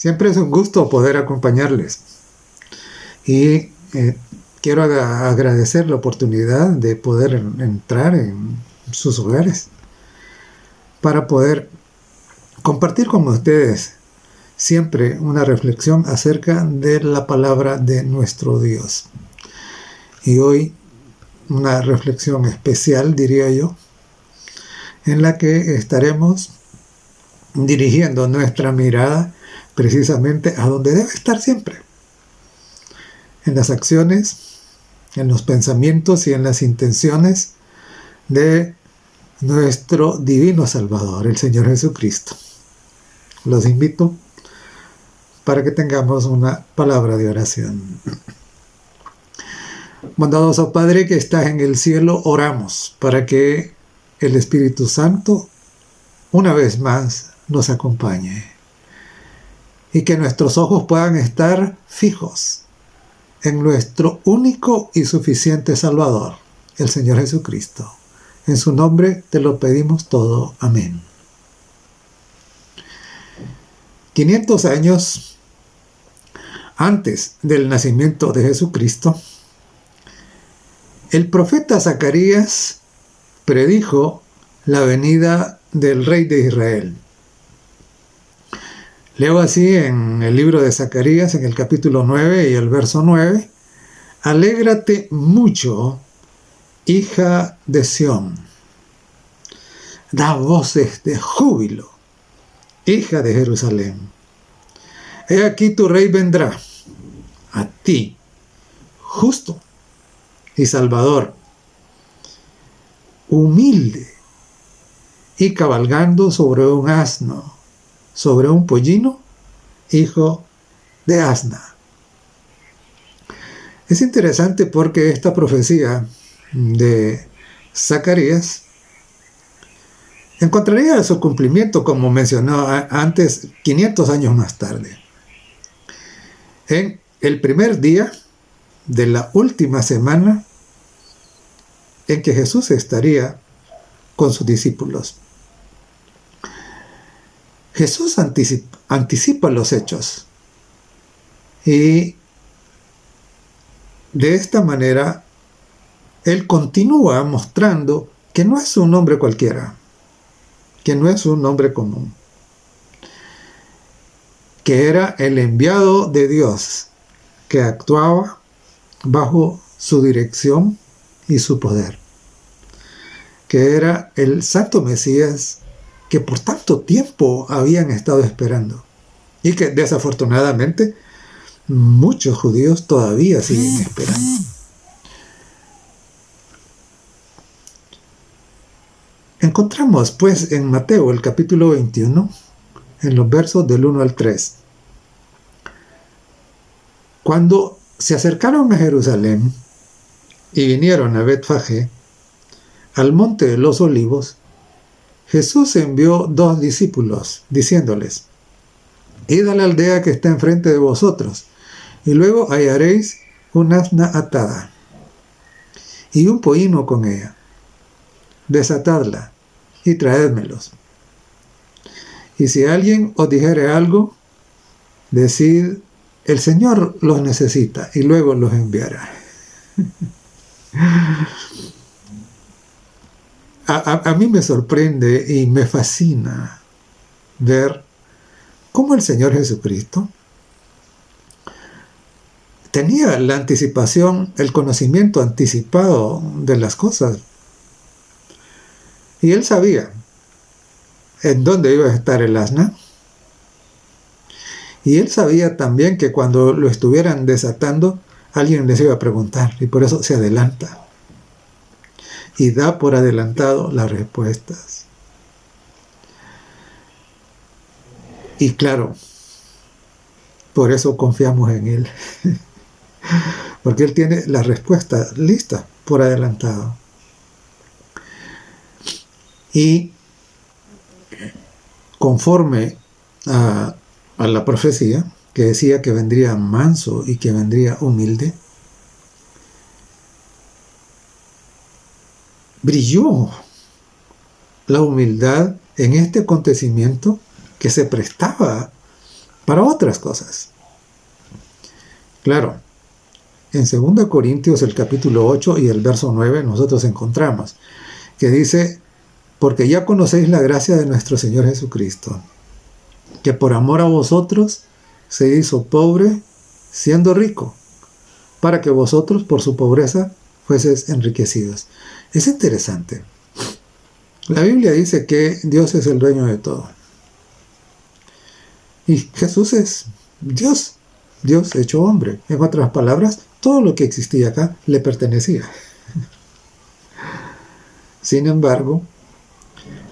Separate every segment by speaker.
Speaker 1: Siempre es un gusto poder acompañarles. Y quiero agradecer la oportunidad de poder entrar en sus hogares para poder compartir con ustedes siempre una reflexión acerca de la palabra de nuestro Dios. Y hoy una reflexión especial, diría yo, en la que estaremos dirigiendo nuestra mirada precisamente a donde debe estar siempre, en las acciones, en los pensamientos y en las intenciones de nuestro divino Salvador, el Señor Jesucristo. Los invito para que tengamos una palabra de oración. Bondadoso Padre que estás en el cielo, oramos para que el Espíritu Santo una vez más nos acompañe y que nuestros ojos puedan estar fijos en nuestro único y suficiente Salvador, el Señor Jesucristo. En su nombre te lo pedimos todo. Amén. 500 años antes del nacimiento de Jesucristo, el profeta Zacarías predijo la venida del Rey de Israel. Leo así en el libro de Zacarías, en el capítulo 9 y el verso 9, «Alégrate mucho, hija de Sión. Da voces de júbilo, hija de Jerusalén. He aquí tu rey vendrá a ti, justo y salvador, humilde y cabalgando sobre un asno, sobre un pollino, hijo de asna». Es interesante porque esta profecía de Zacarías encontraría su cumplimiento, como mencionó antes, 500 años más tarde, en el primer día de la última semana en que Jesús estaría con sus discípulos. Jesús anticipa los hechos y de esta manera Él continúa mostrando que no es un hombre cualquiera, que no es un hombre común, que era el enviado de Dios, que actuaba bajo su dirección y su poder, que era el Santo Mesías que por tanto tiempo habían estado esperando y que desafortunadamente muchos judíos todavía siguen esperando. Encontramos pues en Mateo el capítulo 21, en los versos del 1 al 3, cuando se acercaron a Jerusalén y vinieron a Betfagé, al monte de los olivos, Jesús envió 2 discípulos, diciéndoles: «Id a la aldea que está enfrente de vosotros, y luego hallaréis un asna atada, y un pollino con ella. Desatadla, y traédmelos. Y si alguien os dijere algo, decid: el Señor los necesita, y luego los enviará». A mí me sorprende y me fascina ver cómo el Señor Jesucristo tenía la anticipación, el conocimiento anticipado de las cosas. Y Él sabía en dónde iba a estar el asna. Y Él sabía también que cuando lo estuvieran desatando, alguien les iba a preguntar, y por eso se adelanta y da por adelantado las respuestas. Y claro, por eso confiamos en Él, porque Él tiene las respuestas listas por adelantado. Y conforme a la profecía que decía que vendría manso y que vendría humilde, brilló la humildad en este acontecimiento que se prestaba para otras cosas. Claro, en 2 Corintios el capítulo 8 y el verso 9 nosotros encontramos que dice: porque ya conocéis la gracia de nuestro Señor Jesucristo, que por amor a vosotros se hizo pobre siendo rico, para que vosotros por su pobreza fueseis enriquecidos. Es interesante. La Biblia dice que Dios es el dueño de todo. Y Jesús es Dios, Dios hecho hombre. En otras palabras, todo lo que existía acá le pertenecía. Sin embargo,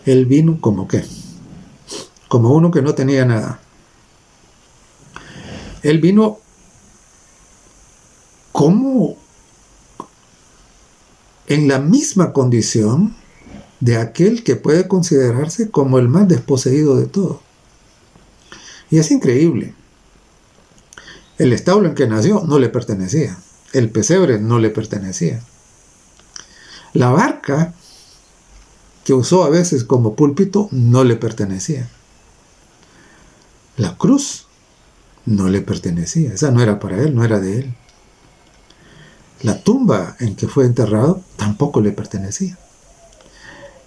Speaker 1: Él vino como qué, como uno que no tenía nada. Él vino como en la misma condición de aquel que puede considerarse como el más desposeído de todo. Y es increíble. El establo en que nació no le pertenecía. El pesebre no le pertenecía. La barca que usó a veces como púlpito no le pertenecía. La cruz no le pertenecía. Esa no era para él, no era de él. La tumba en que fue enterrado tampoco le pertenecía.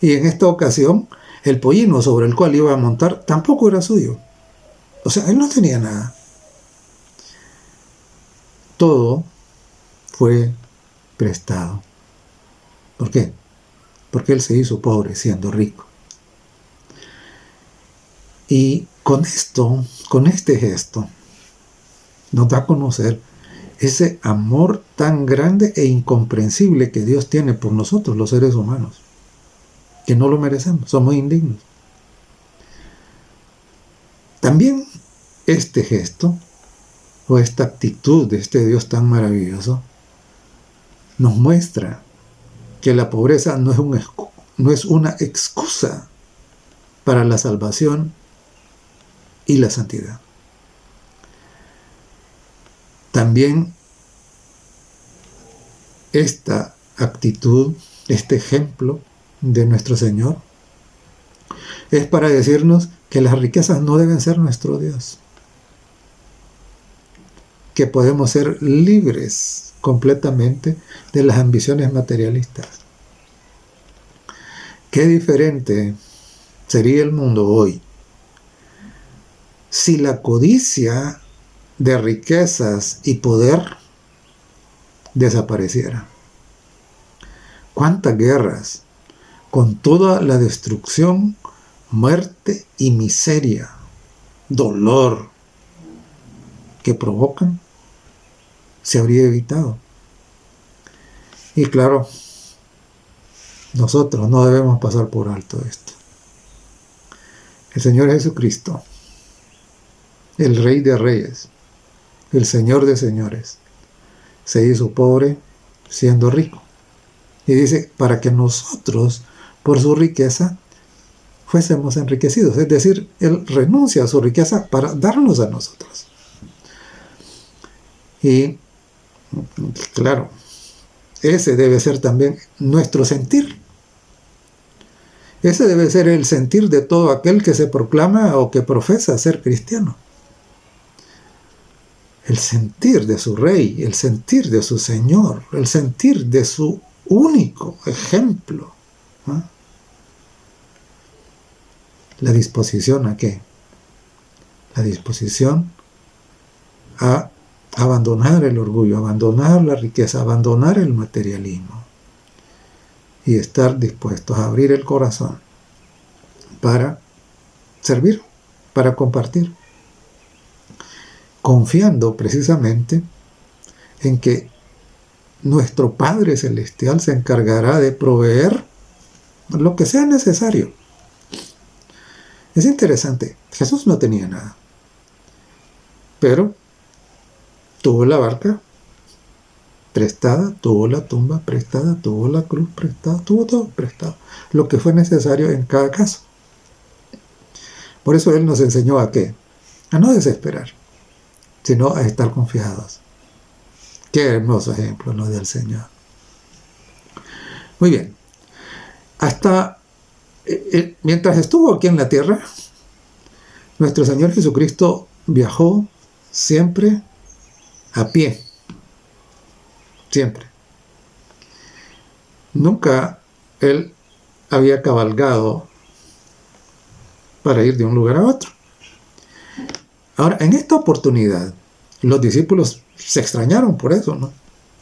Speaker 1: Y en esta ocasión, el pollino sobre el cual iba a montar tampoco era suyo. O sea, él no tenía nada. Todo fue prestado. ¿Por qué? Porque él se hizo pobre siendo rico. Y con esto, con este gesto, nos da a conocer ese amor tan grande e incomprensible que Dios tiene por nosotros, los seres humanos, que no lo merecemos, somos indignos. También este gesto, o esta actitud de este Dios tan maravilloso, nos muestra que la pobreza no es una excusa para la salvación y la santidad. También esta actitud, este ejemplo de nuestro Señor, es para decirnos que las riquezas no deben ser nuestro Dios, que podemos ser libres completamente de las ambiciones materialistas. Qué diferente sería el mundo hoy si la codicia de riquezas y poder desapareciera. ¿Cuántas guerras, con toda la destrucción, muerte y miseria, dolor que provocan, se habría evitado? Y claro, nosotros no debemos pasar por alto esto. El Señor Jesucristo, el Rey de Reyes, el Señor de Señores, se hizo pobre siendo rico. Y dice, para que nosotros, por su riqueza, fuésemos enriquecidos. Es decir, Él renuncia a su riqueza para darnos a nosotros. Y, claro, ese debe ser también nuestro sentir. Ese debe ser el sentir de todo aquel que se proclama o que profesa ser cristiano. El sentir de su Rey, el sentir de su Señor, el sentir de su único ejemplo. ¿No? La disposición ¿a qué? La disposición a abandonar el orgullo, abandonar la riqueza, abandonar el materialismo y estar dispuestos a abrir el corazón para servir, para compartir, confiando precisamente en que nuestro Padre Celestial se encargará de proveer lo que sea necesario. Es interesante, Jesús no tenía nada, pero tuvo la barca prestada, tuvo la tumba prestada, tuvo la cruz prestada, tuvo todo prestado, lo que fue necesario en cada caso. Por eso Él nos enseñó a qué, a no desesperar, sino a estar confiados. Qué hermoso ejemplo nos dio el Señor. Muy bien, hasta mientras estuvo aquí en la tierra, nuestro Señor Jesucristo viajó siempre a pie, siempre. Nunca él había cabalgado para ir de un lugar a otro. Ahora, en esta oportunidad, los discípulos se extrañaron por eso, ¿no?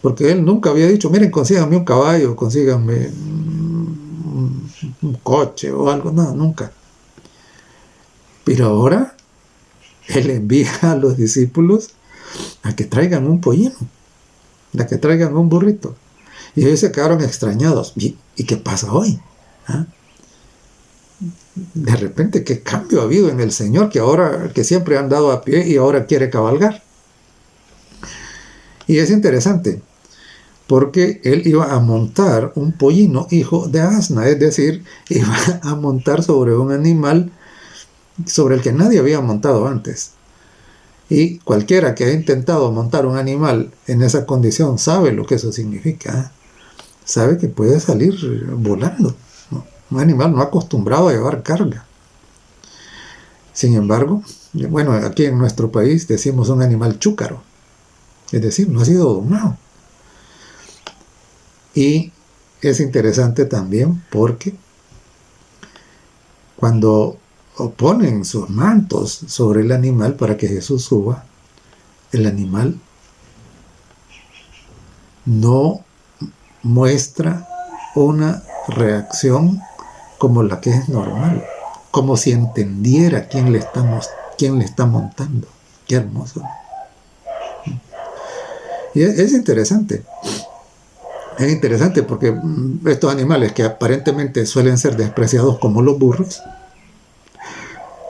Speaker 1: Porque él nunca había dicho, miren, consíganme un caballo, consíganme un coche o algo, no, nunca. Pero ahora él envía a los discípulos a que traigan un pollino, a que traigan un burrito. Y ellos se quedaron extrañados. ¿Y qué pasa hoy? ¿Ah? De repente, ¿qué cambio ha habido en el Señor que siempre ha andado a pie y ahora quiere cabalgar? Y es interesante, porque él iba a montar un pollino hijo de asna, es decir, iba a montar sobre un animal sobre el que nadie había montado antes. Y cualquiera que ha intentado montar un animal en esa condición sabe lo que eso significa. Sabe que puede salir volando, ¿no? Un animal no acostumbrado a llevar carga. Sin embargo, bueno, aquí en nuestro país decimos un animal chúcaro, es decir, no ha sido domado. Y es interesante también porque cuando ponen sus mantos sobre el animal para que Jesús suba, el animal no muestra una reacción como la que es normal, como si entendiera quién le está montando. Qué hermoso. Y es interesante. Es interesante porque estos animales que aparentemente suelen ser despreciados como los burros,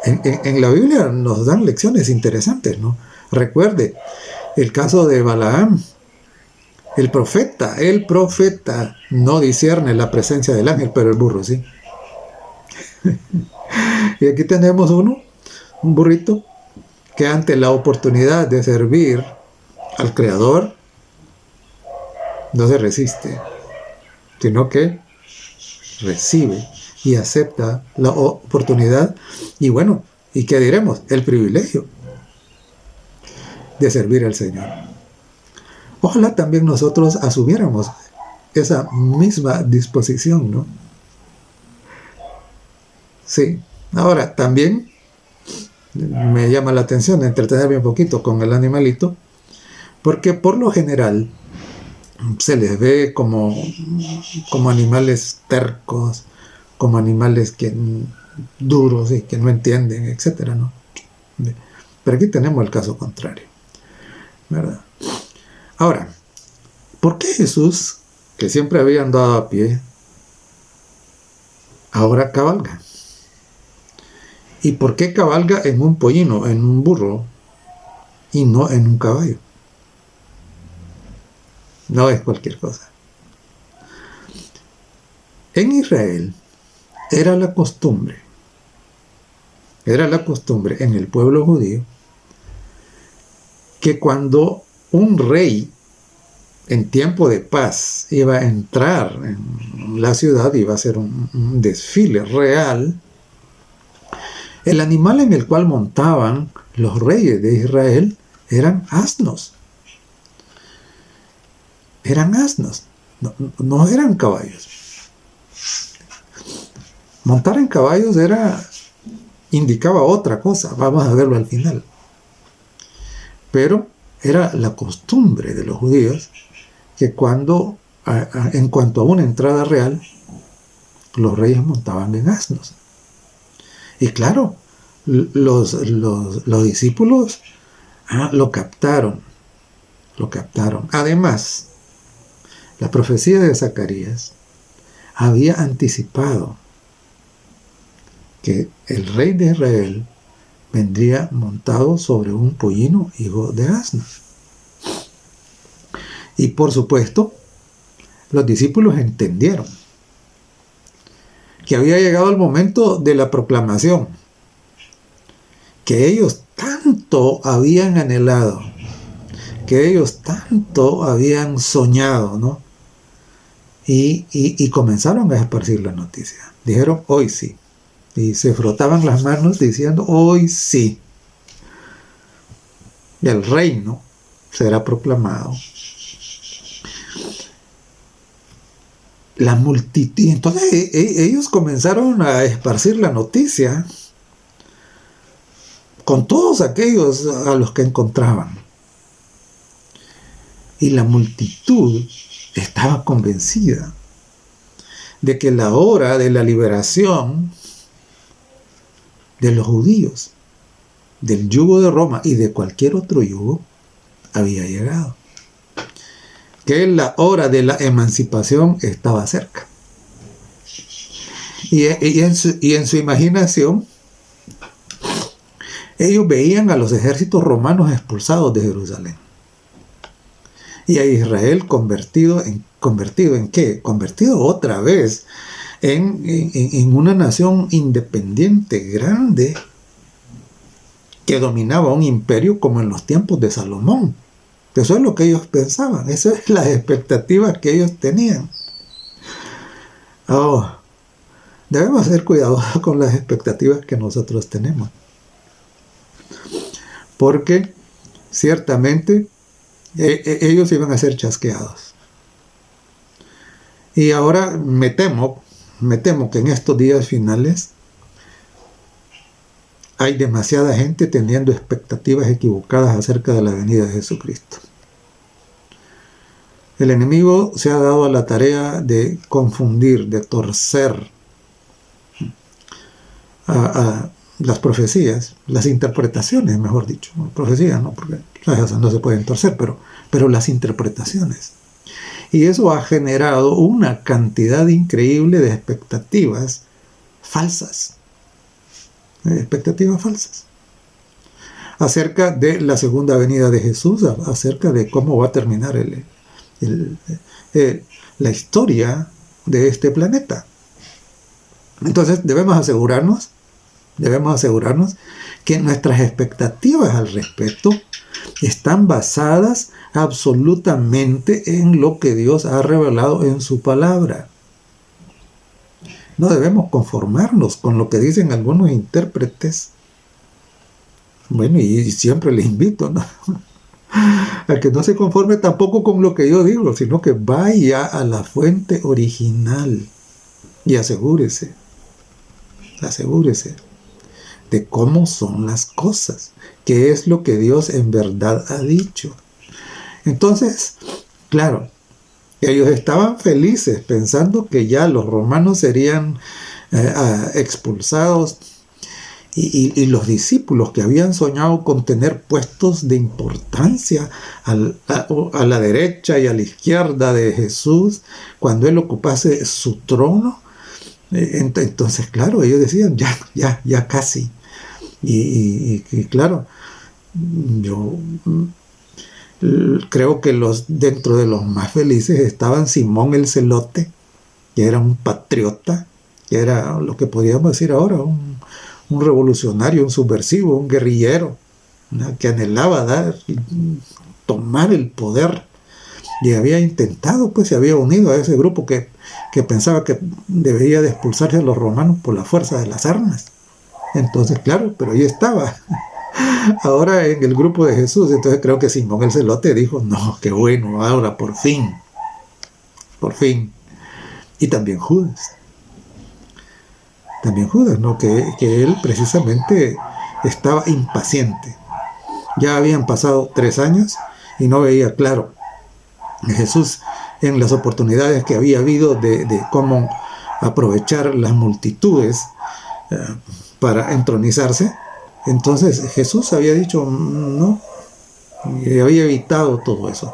Speaker 1: en la Biblia nos dan lecciones interesantes, ¿no? Recuerde el caso de Balaam. El profeta no discierne la presencia del ángel, pero el burro sí. Y aquí tenemos un burrito, que ante la oportunidad de servir al Creador, no se resiste, sino que recibe y acepta la oportunidad y bueno, ¿y qué diremos? El privilegio de servir al Señor. Ojalá también nosotros asumiéramos esa misma disposición, ¿no? Sí. Ahora, también me llama la atención entretenerme un poquito con el animalito, porque por lo general se les ve como animales tercos, como animales duros y que no entienden, etcétera, ¿no? Pero aquí tenemos el caso contrario, ¿verdad? Ahora, ¿por qué Jesús, que siempre había andado a pie, ahora cabalga? ¿Y por qué cabalga en un pollino, en un burro, y no en un caballo? No es cualquier cosa. En Israel era la costumbre en el pueblo judío que cuando un rey en tiempo de paz iba a entrar en la ciudad, iba a hacer un desfile real, el animal en el cual montaban los reyes de Israel eran asnos. Eran asnos, no eran caballos. Montar en caballos indicaba otra cosa, vamos a verlo al final. Pero era la costumbre de los judíos que en cuanto a una entrada real, los reyes montaban en asnos. Y claro, los discípulos lo captaron. Además, la profecía de Zacarías había anticipado que el rey de Israel vendría montado sobre un pollino hijo de asna. Y por supuesto, los discípulos entendieron que había llegado el momento de la proclamación, que ellos tanto habían anhelado, que ellos tanto habían soñado, ¿no? Y comenzaron a esparcir la noticia. Dijeron, hoy sí. Y se frotaban las manos diciendo, hoy sí. el reino será proclamado. La multitud, entonces ellos comenzaron a esparcir la noticia con todos aquellos a los que encontraban. Y la multitud estaba convencida de que la hora de la liberación de los judíos, del yugo de Roma y de cualquier otro yugo, había llegado. Que la hora de la emancipación estaba cerca. Y en su imaginación, ellos veían a los ejércitos romanos expulsados de Jerusalén. Y a Israel convertido en ¿qué? Convertido otra vez en una nación independiente, grande, que dominaba un imperio como en los tiempos de Salomón. Eso es lo que ellos pensaban, esas es las expectativas que ellos tenían. Debemos ser cuidadosos con las expectativas que nosotros tenemos, porque ciertamente ellos iban a ser chasqueados. Y ahora me temo que en estos días finales hay demasiada gente teniendo expectativas equivocadas acerca de la venida de Jesucristo. El enemigo se ha dado a la tarea de confundir, de torcer a las profecías, las interpretaciones, mejor dicho. Profecías no, porque esas no se pueden torcer, pero las interpretaciones. Y eso ha generado una cantidad increíble de expectativas falsas. Acerca de la segunda venida de Jesús, acerca de cómo va a terminar la historia de este planeta. Entonces debemos asegurarnos que nuestras expectativas al respecto están basadas absolutamente en lo que Dios ha revelado en su palabra. No debemos conformarnos con lo que dicen algunos intérpretes. Bueno, y siempre les invito, ¿no?, a que no se conforme tampoco con lo que yo digo, sino que vaya a la fuente original y asegúrese de cómo son las cosas, qué es lo que Dios en verdad ha dicho. Entonces, claro, ellos estaban felices pensando que ya los romanos serían expulsados y los discípulos que habían soñado con tener puestos de importancia a la derecha y a la izquierda de Jesús cuando Él ocupase su trono. Entonces, claro, ellos decían, ya casi. Y claro, yo creo que dentro de los más felices estaban Simón el Celote, que era un patriota, que era lo que podríamos decir ahora, un revolucionario, un subversivo, un guerrillero, ¿no?, que anhelaba tomar el poder, y había intentado, pues se había unido a ese grupo que pensaba que debía de expulsarse a los romanos por la fuerza de las armas. Entonces, claro, pero ahí estaba, ahora en el grupo de Jesús. Entonces creo que Simón el Celote dijo, no, qué bueno, ahora por fin. Y también Judas, ¿no?, que él precisamente estaba impaciente. Ya habían pasado 3 años y no veía claro Jesús en las oportunidades que había habido de cómo aprovechar las multitudes para entronizarse. Entonces Jesús había dicho no, y había evitado todo eso.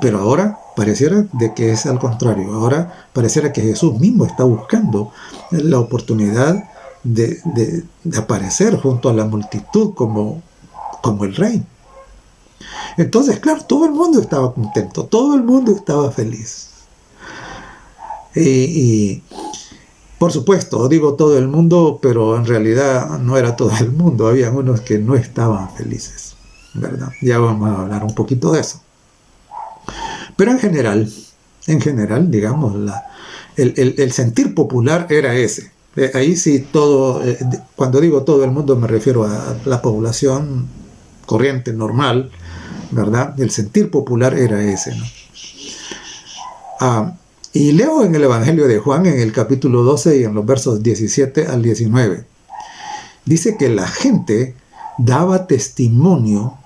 Speaker 1: Pero ahora pareciera de que es al contrario. Ahora pareciera que Jesús mismo está buscando la oportunidad de aparecer junto a la multitud como el rey. Entonces, claro, todo el mundo estaba contento, todo el mundo estaba feliz. Y por supuesto, digo todo el mundo, pero en realidad no era todo el mundo, había unos que no estaban felices, ¿verdad? Ya vamos a hablar un poquito de eso. Pero en general, digamos, el sentir popular era ese. Ahí sí todo, cuando digo todo el mundo me refiero a la población corriente, normal, ¿verdad? El sentir popular era ese, ¿no? Y leo en el Evangelio de Juan, en el capítulo 12 y en los versos 17 al 19. Dice que la gente daba testimonio,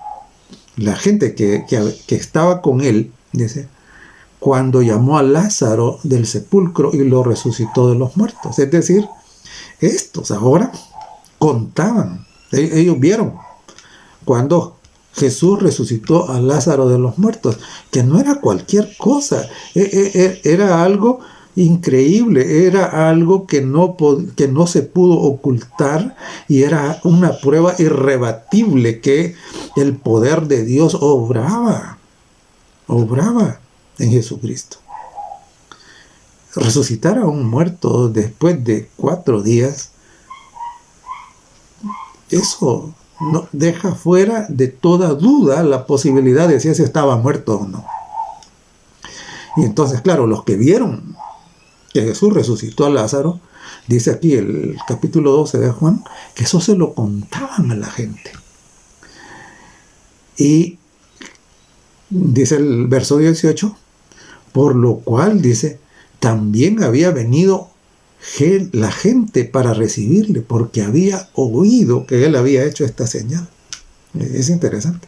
Speaker 1: la gente que estaba con él, dice, cuando llamó a Lázaro del sepulcro y lo resucitó de los muertos. Es decir, estos ahora contaban, ellos vieron cuando Jesús resucitó a Lázaro de los muertos, que no era cualquier cosa, era algo increíble, era algo que no se pudo ocultar y era una prueba irrebatible que el poder de Dios obraba en Jesucristo. Resucitar a un muerto después de 4 días, eso no deja fuera de toda duda la posibilidad de si ese estaba muerto o no. Y entonces, claro, los que vieron que Jesús resucitó a Lázaro, dice aquí el capítulo 12 de Juan, que eso se lo contaban a la gente. Y dice el verso 18, por lo cual, dice, también había venido la gente para recibirle, porque había oído que él había hecho esta señal. Es interesante.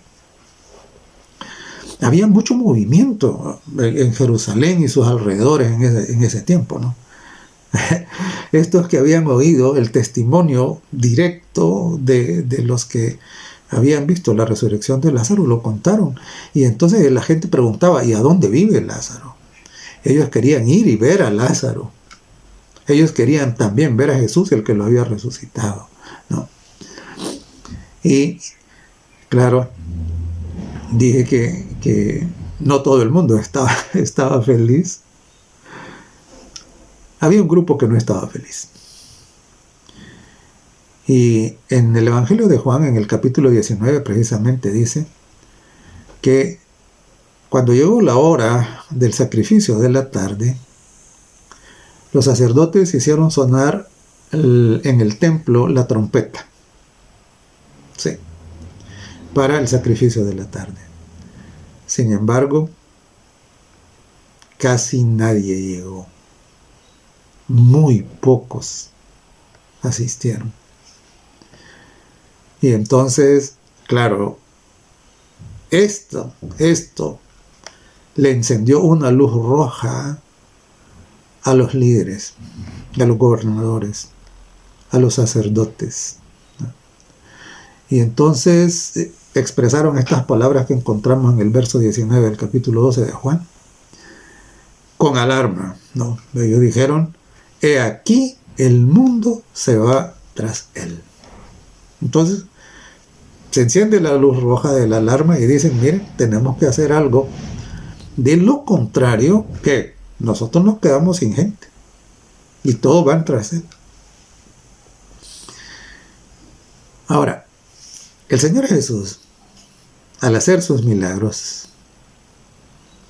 Speaker 1: Había mucho movimiento en Jerusalén y sus alrededores en ese tiempo, ¿no? Estos que habían oído el testimonio directo de los que habían visto la resurrección de Lázaro, lo contaron. Y entonces la gente preguntaba, ¿y a dónde vive Lázaro? Ellos querían ir y ver a Lázaro. Ellos querían también ver a Jesús, el que lo había resucitado, ¿no? Y claro, dije que no todo el mundo estaba feliz. Había un grupo que no estaba feliz. Y en el Evangelio de Juan, en el capítulo 19, precisamente dice que cuando llegó la hora del sacrificio de la tarde, los sacerdotes hicieron sonar en el templo la trompeta. Sí, para el sacrificio de la tarde. Sin embargo, casi nadie llegó. Muy pocos asistieron. Y entonces, claro, esto le encendió una luz roja a los líderes, a los gobernadores, a los sacerdotes, ¿no? Y entonces expresaron estas palabras que encontramos en el verso 19 del capítulo 12 de Juan, con alarma, ¿no? Ellos dijeron, he aquí el mundo se va tras él. Entonces se enciende la luz roja de la alarma y dicen, miren, tenemos que hacer algo. De lo contrario, que nosotros nos quedamos sin gente y todos van tras él. Ahora, el Señor Jesús, al hacer sus milagros,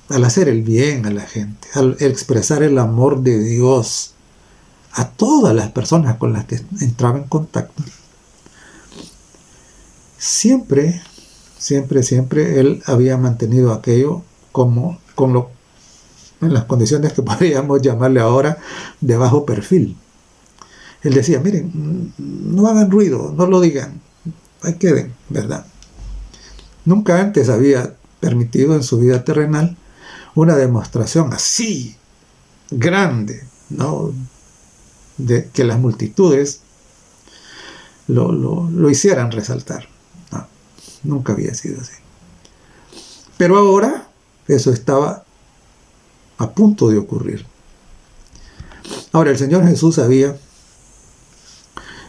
Speaker 1: al hacer el bien a la gente, al expresar el amor de Dios a todas las personas con las que entraba en contacto, siempre Él había mantenido aquello en las condiciones que podríamos llamarle ahora de bajo perfil. Él decía, miren, no hagan ruido, no lo digan, ahí queden, ¿verdad? Nunca antes había permitido en su vida terrenal una demostración así grande, ¿no? De que las multitudes lo hicieran resaltar. No, nunca había sido así. Pero ahora eso estaba a punto de ocurrir. Ahora, el Señor Jesús sabía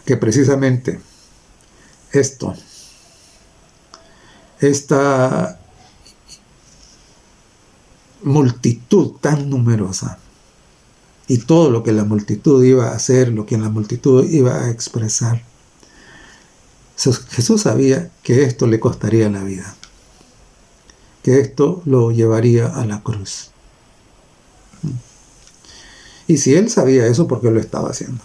Speaker 1: que precisamente esta multitud tan numerosa y todo lo que la multitud iba a hacer, lo que la multitud iba a expresar, Jesús sabía que esto le costaría la vida, que esto lo llevaría a la cruz. Y si Él sabía eso, ¿por qué lo estaba haciendo?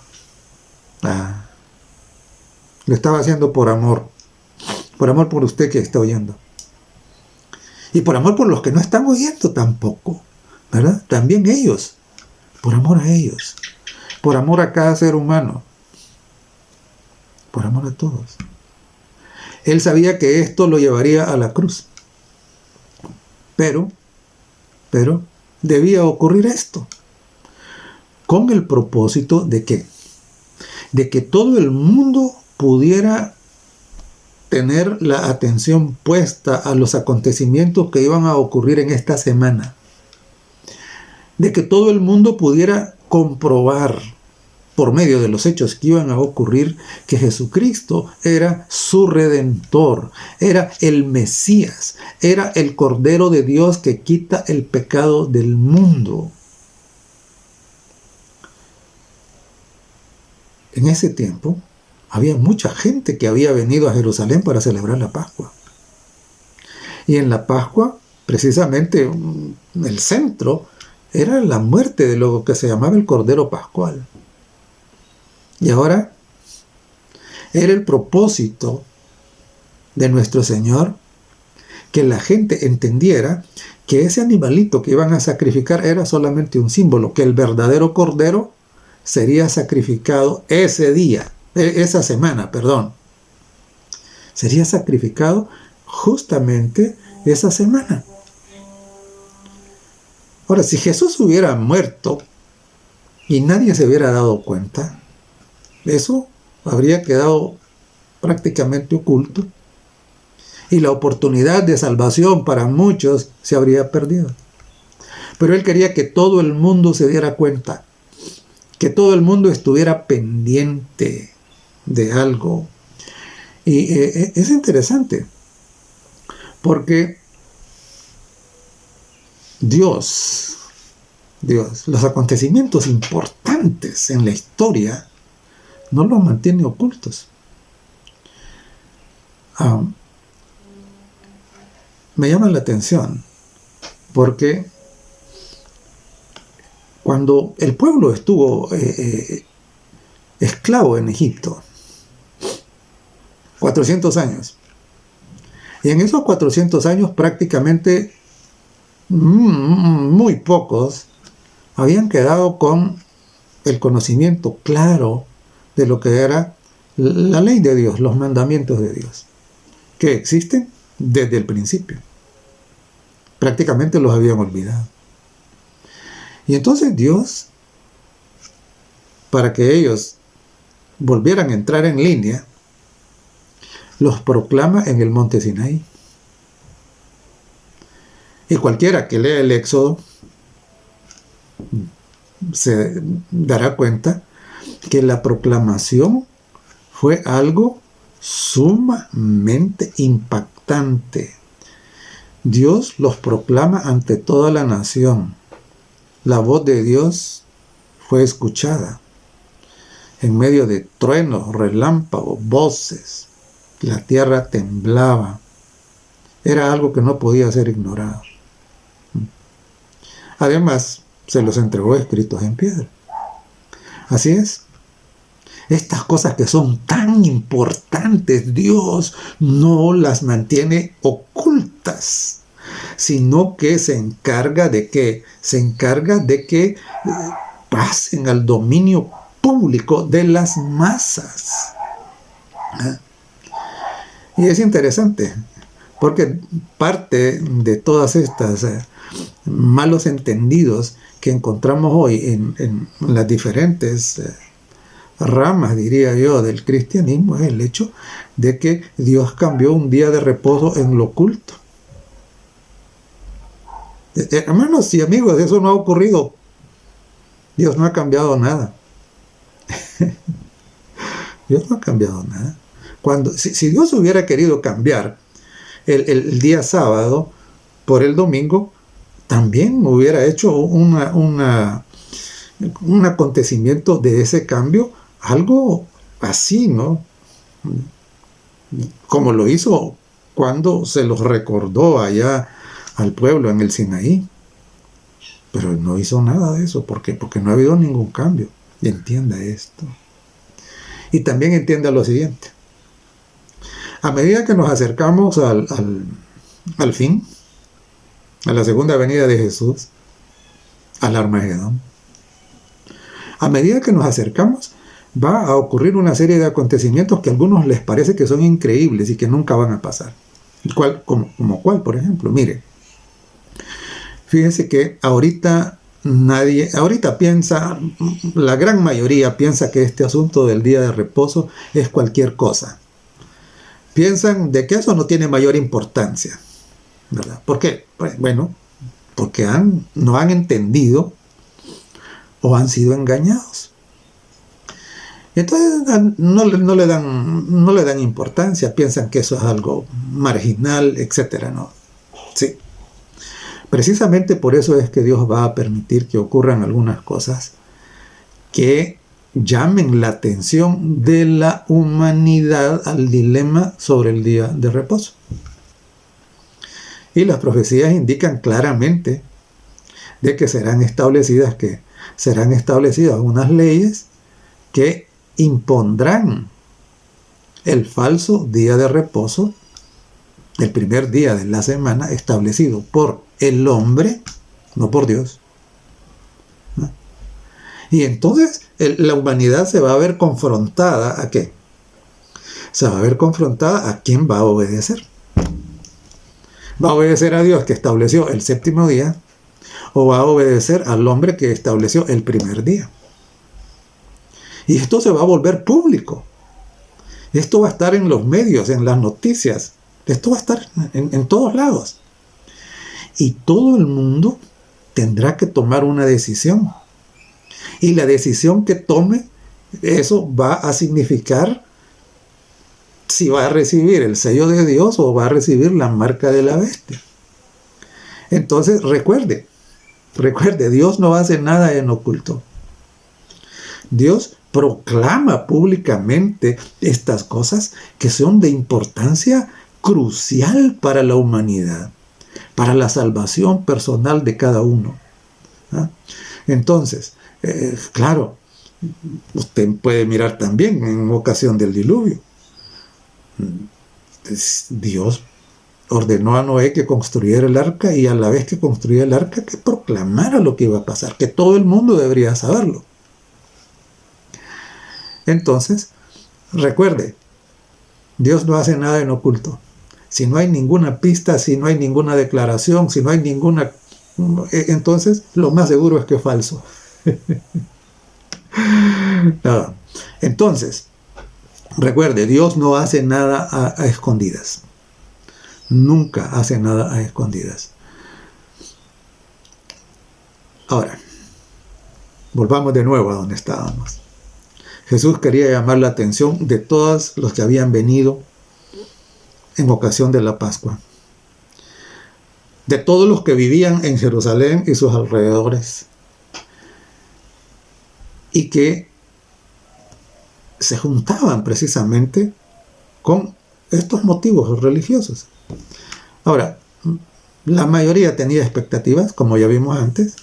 Speaker 1: Lo estaba haciendo por amor por usted que está oyendo. Y por amor por los que no están oyendo tampoco, ¿verdad? También ellos, por amor a ellos, por amor a cada ser humano, por amor a todos. Él sabía que esto lo llevaría a la cruz. Pero debía ocurrir esto, con el propósito de ¿qué? De que todo el mundo pudiera tener la atención puesta a los acontecimientos que iban a ocurrir en esta semana. De que todo el mundo pudiera comprobar por medio de los hechos que iban a ocurrir que Jesucristo era su Redentor, era el Mesías, era el Cordero de Dios que quita el pecado del mundo. En ese tiempo había mucha gente que había venido a Jerusalén para celebrar la Pascua. Y en la Pascua, precisamente, el centro era la muerte de lo que se llamaba el Cordero Pascual. Y ahora era el propósito de nuestro Señor que la gente entendiera que ese animalito que iban a sacrificar era solamente un símbolo, que el verdadero Cordero sería sacrificado ese día, esa semana, perdón. Sería sacrificado justamente esa semana. Ahora, si Jesús hubiera muerto y nadie se hubiera dado cuenta, eso habría quedado prácticamente oculto y la oportunidad de salvación para muchos se habría perdido. Pero él quería que todo el mundo se diera cuenta, que todo el mundo estuviera pendiente de algo. Y es interesante, porque Dios, los acontecimientos importantes en la historia, no los mantiene ocultos. Me llama la atención porque cuando el pueblo estuvo esclavo en Egipto, 400 años, y en esos 400 años prácticamente muy pocos habían quedado con el conocimiento claro de lo que era la ley de Dios, los mandamientos de Dios, que existen desde el principio. Prácticamente los habían olvidado. Y entonces Dios, para que ellos volvieran a entrar en línea, los proclama en el monte Sinaí. Y cualquiera que lea el Éxodo se dará cuenta que la proclamación fue algo sumamente impactante. Dios los proclama ante toda la nación. La voz de Dios fue escuchada en medio de truenos, relámpagos, voces. La tierra temblaba. Era algo que no podía ser ignorado. Además, se los entregó escritos en piedra. Así es. Estas cosas que son tan importantes, Dios no las mantiene ocultas, sino que se encarga de que pasen al dominio público de las masas. Y es interesante, porque parte de todas estas malos entendidos que encontramos hoy en las diferentes ramas, diría yo, del cristianismo, es el hecho de que Dios cambió un día de reposo en lo oculto. Hermanos y amigos, eso no ha ocurrido. Dios no ha cambiado nada. Dios no ha cambiado nada. Si Dios hubiera querido cambiar el día sábado por el domingo, también hubiera hecho un acontecimiento de ese cambio, algo así, ¿no? Como lo hizo cuando se los recordó allá al pueblo en el Sinaí. Pero no hizo nada de eso. ¿Por qué? Porque no ha habido ningún cambio. Y entienda esto. Y también entienda lo siguiente. A medida que nos acercamos al fin, a la segunda venida de Jesús, al Armagedón. A medida que nos acercamos, va a ocurrir una serie de acontecimientos que a algunos les parece que son increíbles y que nunca van a pasar. Como cuál, por ejemplo. Mire, fíjense que ahorita piensa, la gran mayoría piensa que este asunto del día de reposo es cualquier cosa. Piensan de que eso no tiene mayor importancia, ¿verdad? ¿Por qué? Pues, bueno, porque no han entendido o han sido engañados. Entonces no le dan importancia, piensan que eso es algo marginal, etcétera, ¿no? Sí. Precisamente por eso es que Dios va a permitir que ocurran algunas cosas que llamen la atención de la humanidad al dilema sobre el día de reposo. Y las profecías indican claramente de que serán establecidas unas leyes que impondrán el falso día de reposo, el primer día de la semana establecido por el hombre, no por Dios. ¿No? Y entonces la humanidad se va a ver confrontada ¿a qué? Se va a ver confrontada a quién va a obedecer. ¿Va a obedecer a Dios que estableció el séptimo día o va a obedecer al hombre que estableció el primer día? Y esto se va a volver público. Esto va a estar en los medios, en las noticias. Esto va a estar en todos lados. Y todo el mundo tendrá que tomar una decisión. Y la decisión que tome, eso va a significar si va a recibir el sello de Dios o va a recibir la marca de la bestia. Entonces, recuerde, Dios no hace nada en oculto. Dios proclama públicamente estas cosas que son de importancia crucial para la humanidad, para la salvación personal de cada uno. ¿Ah? Entonces, claro, usted puede mirar también en ocasión del diluvio. Dios ordenó a Noé que construyera el arca y a la vez que construía el arca que proclamara lo que iba a pasar, que todo el mundo debería saberlo. Entonces, recuerde, Dios no hace nada en oculto. Si no hay ninguna pista, si no hay ninguna declaración, si no hay ninguna... Entonces, lo más seguro es que es falso. No. Entonces, recuerde, Dios no hace nada a escondidas. Nunca hace nada a escondidas. Ahora, volvamos de nuevo a donde estábamos. Jesús quería llamar la atención de todos los que habían venido en ocasión de la Pascua, de todos los que vivían en Jerusalén y sus alrededores, y que se juntaban precisamente con estos motivos religiosos. Ahora, la mayoría tenía expectativas, como ya vimos antes,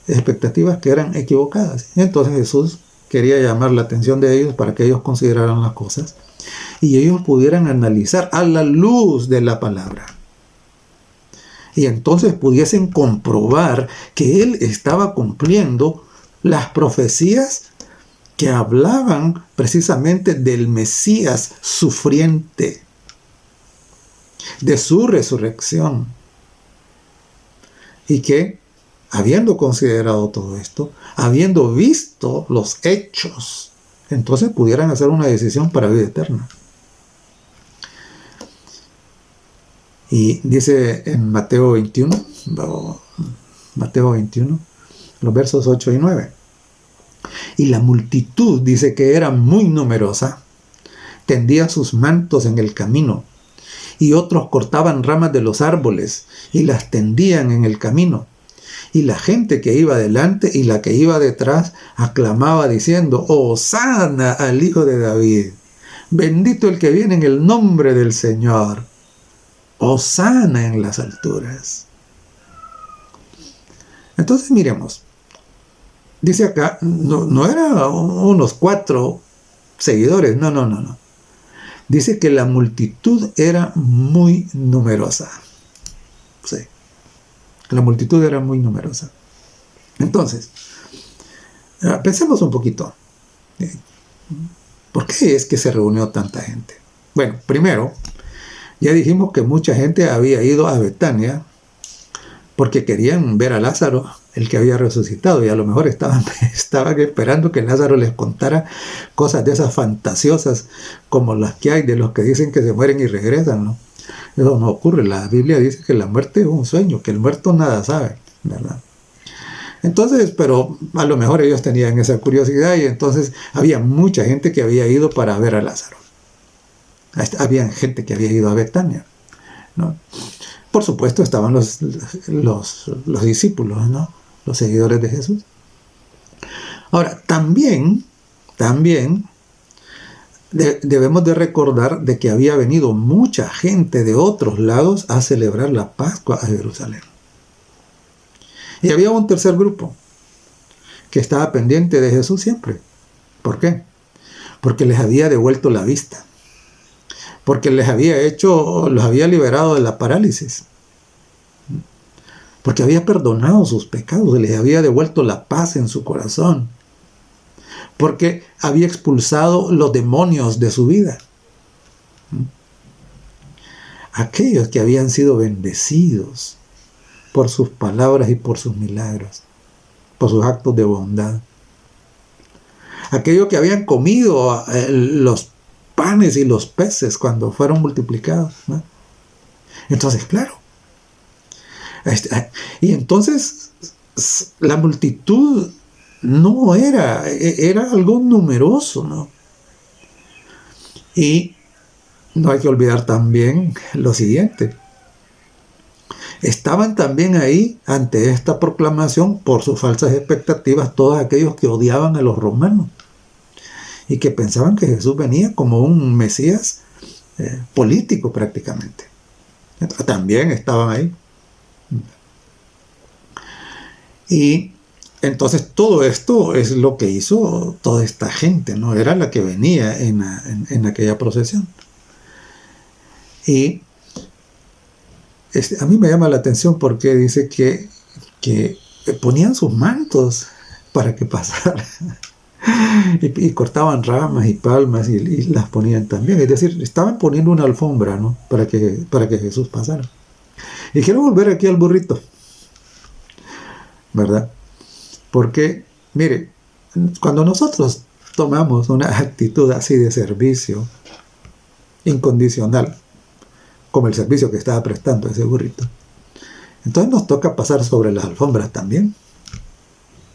Speaker 1: expectativas que eran equivocadas. Entonces Jesús quería llamar la atención de ellos para que ellos consideraran las cosas y ellos pudieran analizar a la luz de la palabra. Y entonces pudiesen comprobar que Él estaba cumpliendo las profecías que hablaban precisamente del Mesías sufriente, de su resurrección. Y que, habiendo considerado todo esto, habiendo visto los hechos, entonces pudieran hacer una decisión para vida eterna. Y dice en Mateo 21, los versos 8 y 9. Y la multitud, dice que era muy numerosa, tendía sus mantos en el camino, y otros cortaban ramas de los árboles y las tendían en el camino. Y la gente que iba delante y la que iba detrás aclamaba diciendo: Hosana al Hijo de David, bendito el que viene en el nombre del Señor, Hosana en las alturas. Entonces miremos, dice acá, no eran unos 4 seguidores, no. Dice que la multitud era muy numerosa. Sí. La multitud era muy numerosa. Entonces, pensemos un poquito. ¿Por qué es que se reunió tanta gente? Bueno, primero, ya dijimos que mucha gente había ido a Betania porque querían ver a Lázaro, el que había resucitado, y a lo mejor estaban esperando que Lázaro les contara cosas de esas fantasiosas como las que hay de los que dicen que se mueren y regresan, ¿no? Eso no ocurre. La Biblia dice que la muerte es un sueño, que el muerto nada sabe, ¿verdad? Entonces, pero a lo mejor ellos tenían esa curiosidad y entonces había mucha gente que había ido para ver a Lázaro. Había gente que había ido a Betania, ¿no? Por supuesto estaban los discípulos, ¿no? Los seguidores de Jesús. Ahora, también debemos de recordar de que había venido mucha gente de otros lados a celebrar la Pascua a Jerusalén. Y había un tercer grupo que estaba pendiente de Jesús siempre. ¿Por qué? Porque les había devuelto la vista. Porque los había liberado de la parálisis. Porque había perdonado sus pecados, les había devuelto la paz en su corazón. Porque había expulsado los demonios de su vida. Aquellos que habían sido bendecidos por sus palabras y por sus milagros, por sus actos de bondad. Aquellos que habían comido los panes y los peces cuando fueron multiplicados, ¿no? Entonces, claro. Y entonces la multitud no era algo numeroso, ¿no? Y no hay que olvidar también lo siguiente. Estaban también ahí ante esta proclamación por sus falsas expectativas todos aquellos que odiaban a los romanos y que pensaban que Jesús venía como un Mesías político prácticamente. También estaban ahí. Y entonces todo esto es lo que hizo toda esta gente, ¿no? Era la que venía en aquella procesión. Y a mí me llama la atención porque dice que ponían sus mantos para que pasara. y cortaban ramas y palmas y las ponían también. Es decir, estaban poniendo una alfombra, ¿no? para que Jesús pasara. Y quiero volver aquí al burrito, ¿verdad? Porque, mire, cuando nosotros tomamos una actitud así de servicio incondicional, como el servicio que estaba prestando ese burrito, entonces nos toca pasar sobre las alfombras también.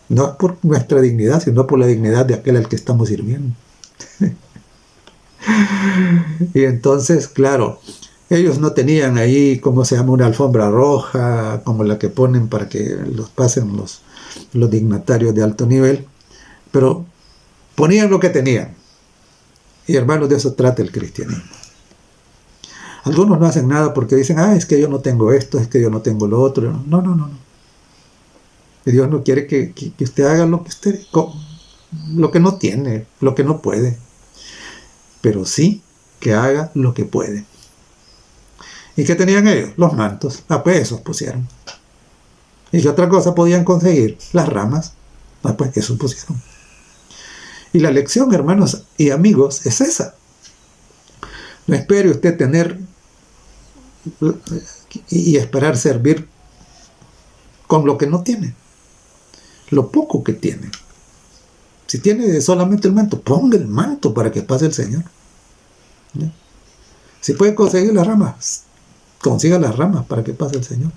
Speaker 1: No es por nuestra dignidad, sino por la dignidad de aquel al que estamos sirviendo. Y entonces, claro, ellos no tenían ahí, ¿cómo se llama?, una alfombra roja, como la que ponen para que los pasen los dignatarios de alto nivel, pero ponían lo que tenían. Y hermanos, de eso trata el cristianismo. Algunos no hacen nada porque dicen, es que yo no tengo esto, es que yo no tengo lo otro. No. Y Dios no quiere que usted haga lo que no tiene, lo que no puede, pero sí que haga lo que puede. ¿Y qué tenían ellos? Los mantos. Pues esos pusieron. ¿Y qué otra cosa podían conseguir? Las ramas. Pues eso pusieron. Y la lección, hermanos y amigos, es esa. No espere usted tener y esperar servir con lo que no tiene. Lo poco que tiene. Si tiene solamente el manto, ponga el manto para que pase el Señor. ¿Ya? Si puede conseguir las ramas, consiga las ramas para que pase el Señor.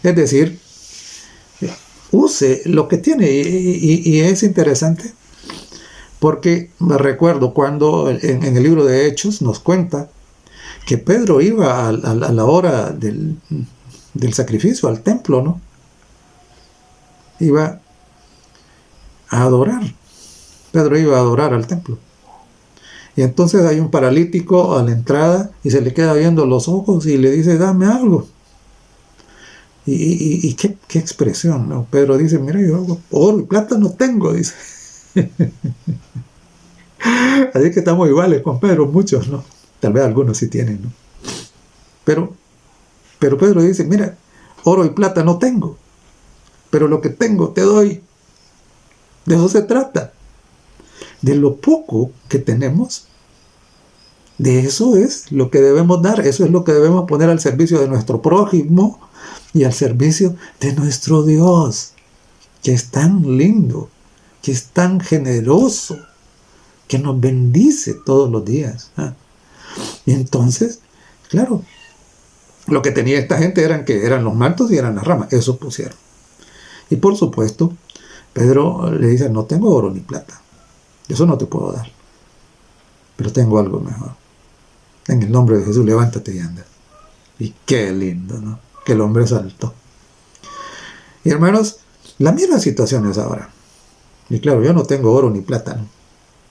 Speaker 1: Es decir, use lo que tiene. Y es interesante porque me recuerdo cuando en el libro de Hechos nos cuenta que Pedro iba a la hora del sacrificio al templo, ¿no? Iba a adorar. Pedro iba a adorar al templo. Y entonces hay un paralítico a la entrada y se le queda viendo los ojos y le dice, dame algo. Y qué expresión, ¿no? Pedro dice, mira, yo oro y plata no tengo, dice. Así que estamos iguales con Pedro, muchos, ¿no? Tal vez algunos sí tienen, ¿no? Pero Pedro dice, mira, oro y plata no tengo, pero lo que tengo te doy. De eso se trata. De lo poco que tenemos, de eso es lo que debemos dar, eso es lo que debemos poner al servicio de nuestro prójimo y al servicio de nuestro Dios, que es tan lindo, que es tan generoso, que nos bendice todos los días. Y entonces, claro, lo que tenía esta gente eran los mantos y eran las ramas, eso pusieron. Y por supuesto, Pedro le dice, no tengo oro ni plata, eso no te puedo dar, pero tengo algo mejor. En el nombre de Jesús, levántate y anda. Y qué lindo, ¿no? Que el hombre saltó. Y hermanos, la misma situación es ahora. Y claro, yo no tengo oro ni plata, ¿no?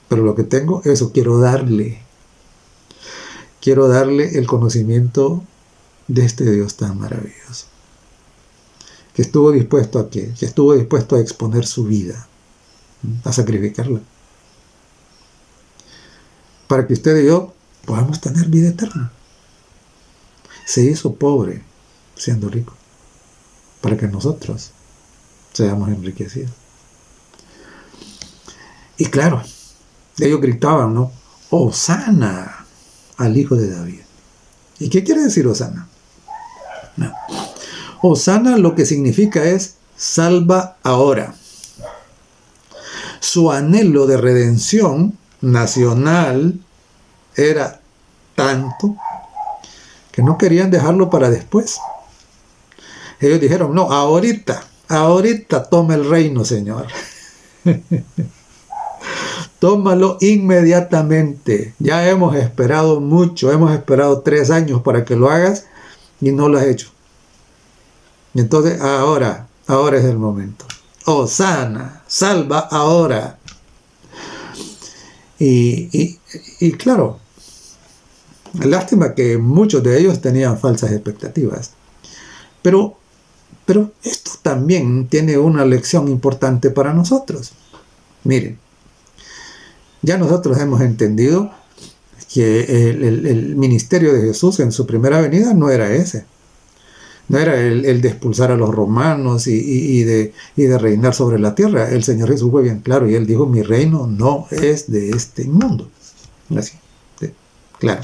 Speaker 1: Pero lo que tengo, eso quiero darle. Quiero darle el conocimiento de este Dios tan maravilloso. Que estuvo dispuesto a qué? Que estuvo dispuesto a exponer su vida, a sacrificarla. Para que usted y yo podamos tener vida eterna. Se hizo pobre siendo rico, para que nosotros seamos enriquecidos. Y claro, ellos gritaban, ¿no? Hosana al Hijo de David. ¿Y qué quiere decir Hosana? No. Hosana lo que significa es salva ahora. Su anhelo de redención nacional era tanto que no querían dejarlo para después. Ellos dijeron, no, ahorita toma el reino, Señor. Tómalo inmediatamente. Ya hemos esperado mucho, hemos esperado 3 años para que lo hagas y no lo has hecho. Y entonces ahora es el momento. Hosana, salva ahora. Y claro, lástima que muchos de ellos tenían falsas expectativas. Pero esto también tiene una lección importante para nosotros. Miren, ya nosotros hemos entendido que el ministerio de Jesús en su primera venida no era ese. No era el de expulsar a los romanos y de reinar sobre la tierra. El Señor Jesús fue bien claro y Él dijo, mi reino no es de este mundo. Así, ¿sí? Claro.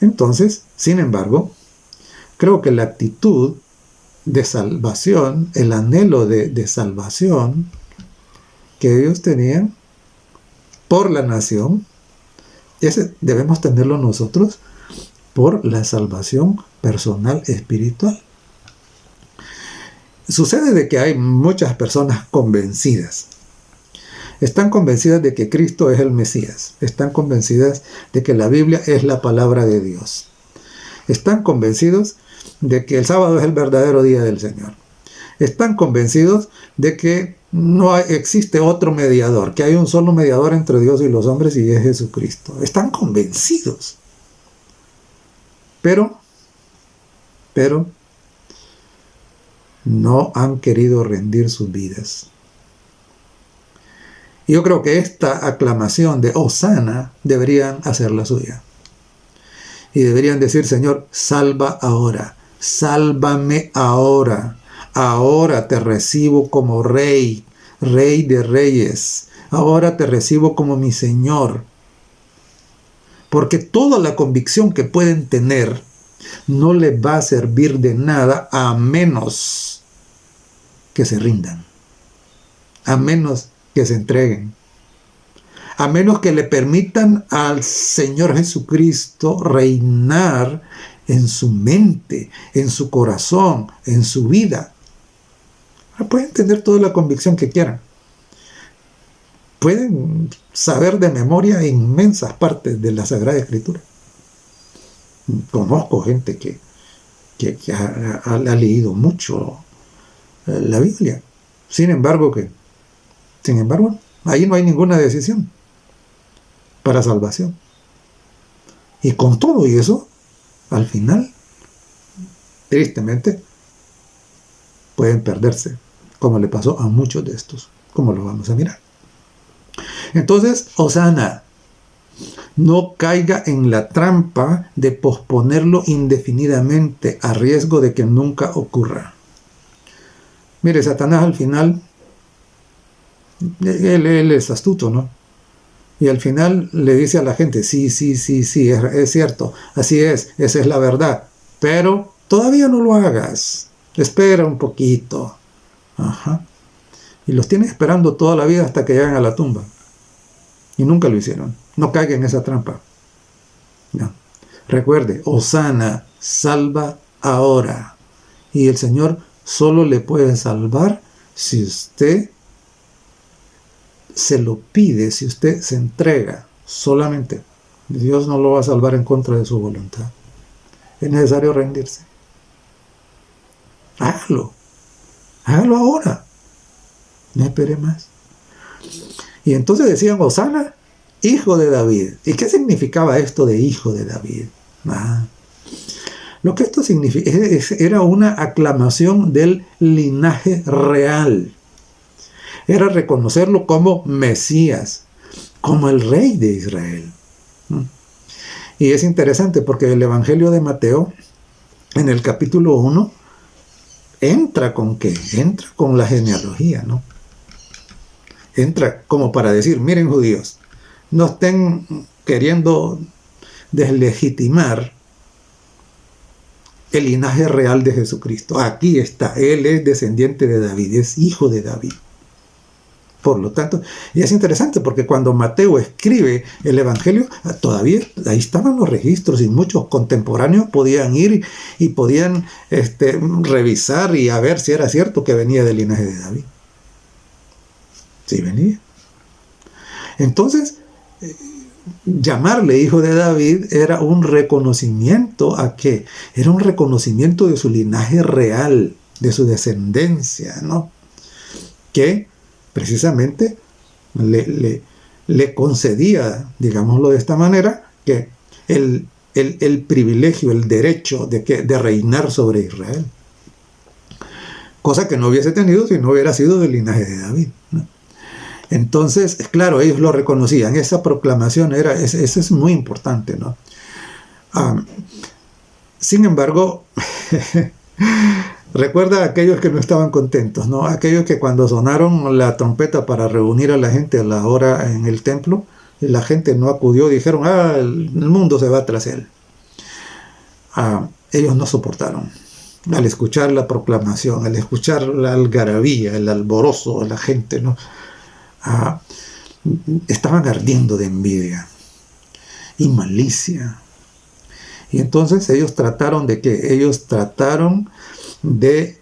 Speaker 1: Entonces, sin embargo, creo que la actitud de salvación, el anhelo de salvación que ellos tenían por la nación, ese debemos tenerlo nosotros por la salvación personal espiritual. Sucede de que hay muchas personas convencidas. Están convencidas de que Cristo es el Mesías. Están convencidas de que la Biblia es la palabra de Dios. Están convencidos de que el sábado es el verdadero día del Señor. Están convencidos de que no existe otro mediador, que hay un solo mediador entre Dios y los hombres y es Jesucristo. Están convencidos. Pero no han querido rendir sus vidas. Y yo creo que esta aclamación de Hosana deberían hacerla suya. Y deberían decir, Señor, salva ahora, sálvame ahora. Ahora te recibo como Rey, Rey de Reyes. Ahora te recibo como mi Señor. Porque toda la convicción que pueden tener no les va a servir de nada a menos que se rindan, a menos que se entreguen, a menos que le permitan al Señor Jesucristo reinar en su mente, en su corazón, en su vida. Pueden tener toda la convicción que quieran. Pueden saber de memoria inmensas partes de la Sagrada Escritura. Conozco gente que ha leído mucho la Biblia. Sin embargo, ahí no hay ninguna decisión para salvación. Y con todo y eso, al final, tristemente, pueden perderse, como le pasó a muchos de estos, como lo vamos a mirar. Entonces, Hosana, no caiga en la trampa de posponerlo indefinidamente a riesgo de que nunca ocurra. Mire, Satanás al final, él es astuto, ¿no? Y al final le dice a la gente, sí, es cierto, así es, esa es la verdad, pero todavía no lo hagas, espera un poquito. Ajá. Y los tiene esperando toda la vida hasta que lleguen a la tumba. Y nunca lo hicieron. No caigan en esa trampa. No. Recuerde, Hosana, salva ahora. Y el Señor solo le puede salvar si usted se lo pide, si usted se entrega solamente. Dios no lo va a salvar en contra de su voluntad. Es necesario rendirse. Hágalo. Hágalo ahora. No espere más. Y entonces decían, Hosana, hijo de David. ¿Y qué significaba esto de hijo de David? Lo que esto significa era una aclamación del linaje real. Era reconocerlo como Mesías, como el rey de Israel. Y es interesante porque el Evangelio de Mateo, en el capítulo 1, entra con ¿qué? Entra con la genealogía, ¿no? Entra como para decir, miren judíos, no estén queriendo deslegitimar el linaje real de Jesucristo. Aquí está, él es descendiente de David, es hijo de David. Por lo tanto, y es interesante porque cuando Mateo escribe el Evangelio, todavía ahí estaban los registros y muchos contemporáneos podían ir y podían revisar y a ver si era cierto que venía del linaje de David. Sí venía. Entonces, llamarle hijo de David era un reconocimiento ¿a qué? Era un reconocimiento de su linaje real, de su descendencia, ¿no? Que precisamente le concedía, digámoslo de esta manera, que el privilegio, el derecho de reinar sobre Israel. Cosa que no hubiese tenido si no hubiera sido del linaje de David, ¿no? Entonces, claro, ellos lo reconocían. Esa proclamación eso es muy importante, ¿no? Sin embargo, recuerda a aquellos que no estaban contentos, ¿no? Aquellos que cuando sonaron la trompeta para reunir a la gente a la hora en el templo, y la gente no acudió, dijeron, el mundo se va tras él. Ellos no soportaron. Al escuchar la proclamación, al escuchar la algarabía, el alborozo de la gente, ¿no? Estaban ardiendo de envidia y malicia. Y entonces ellos trataron de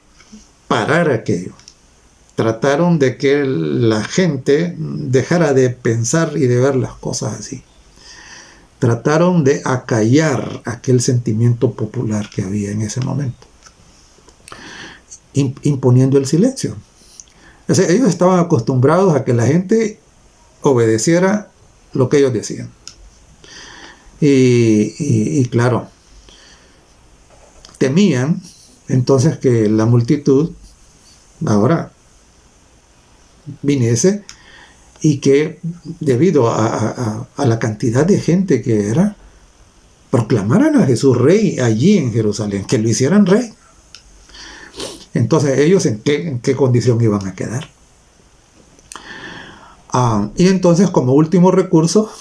Speaker 1: parar aquello. Trataron de que la gente dejara de pensar y de ver las cosas así. Trataron de acallar aquel sentimiento popular que había en ese momento, imponiendo el silencio. O sea, ellos estaban acostumbrados a que la gente obedeciera lo que ellos decían. Y claro, temían entonces que la multitud ahora viniese y que debido a la cantidad de gente que era, proclamaran a Jesús rey allí en Jerusalén, que lo hicieran rey. Entonces, ¿ellos en qué condición iban a quedar? Y entonces, como último recurso,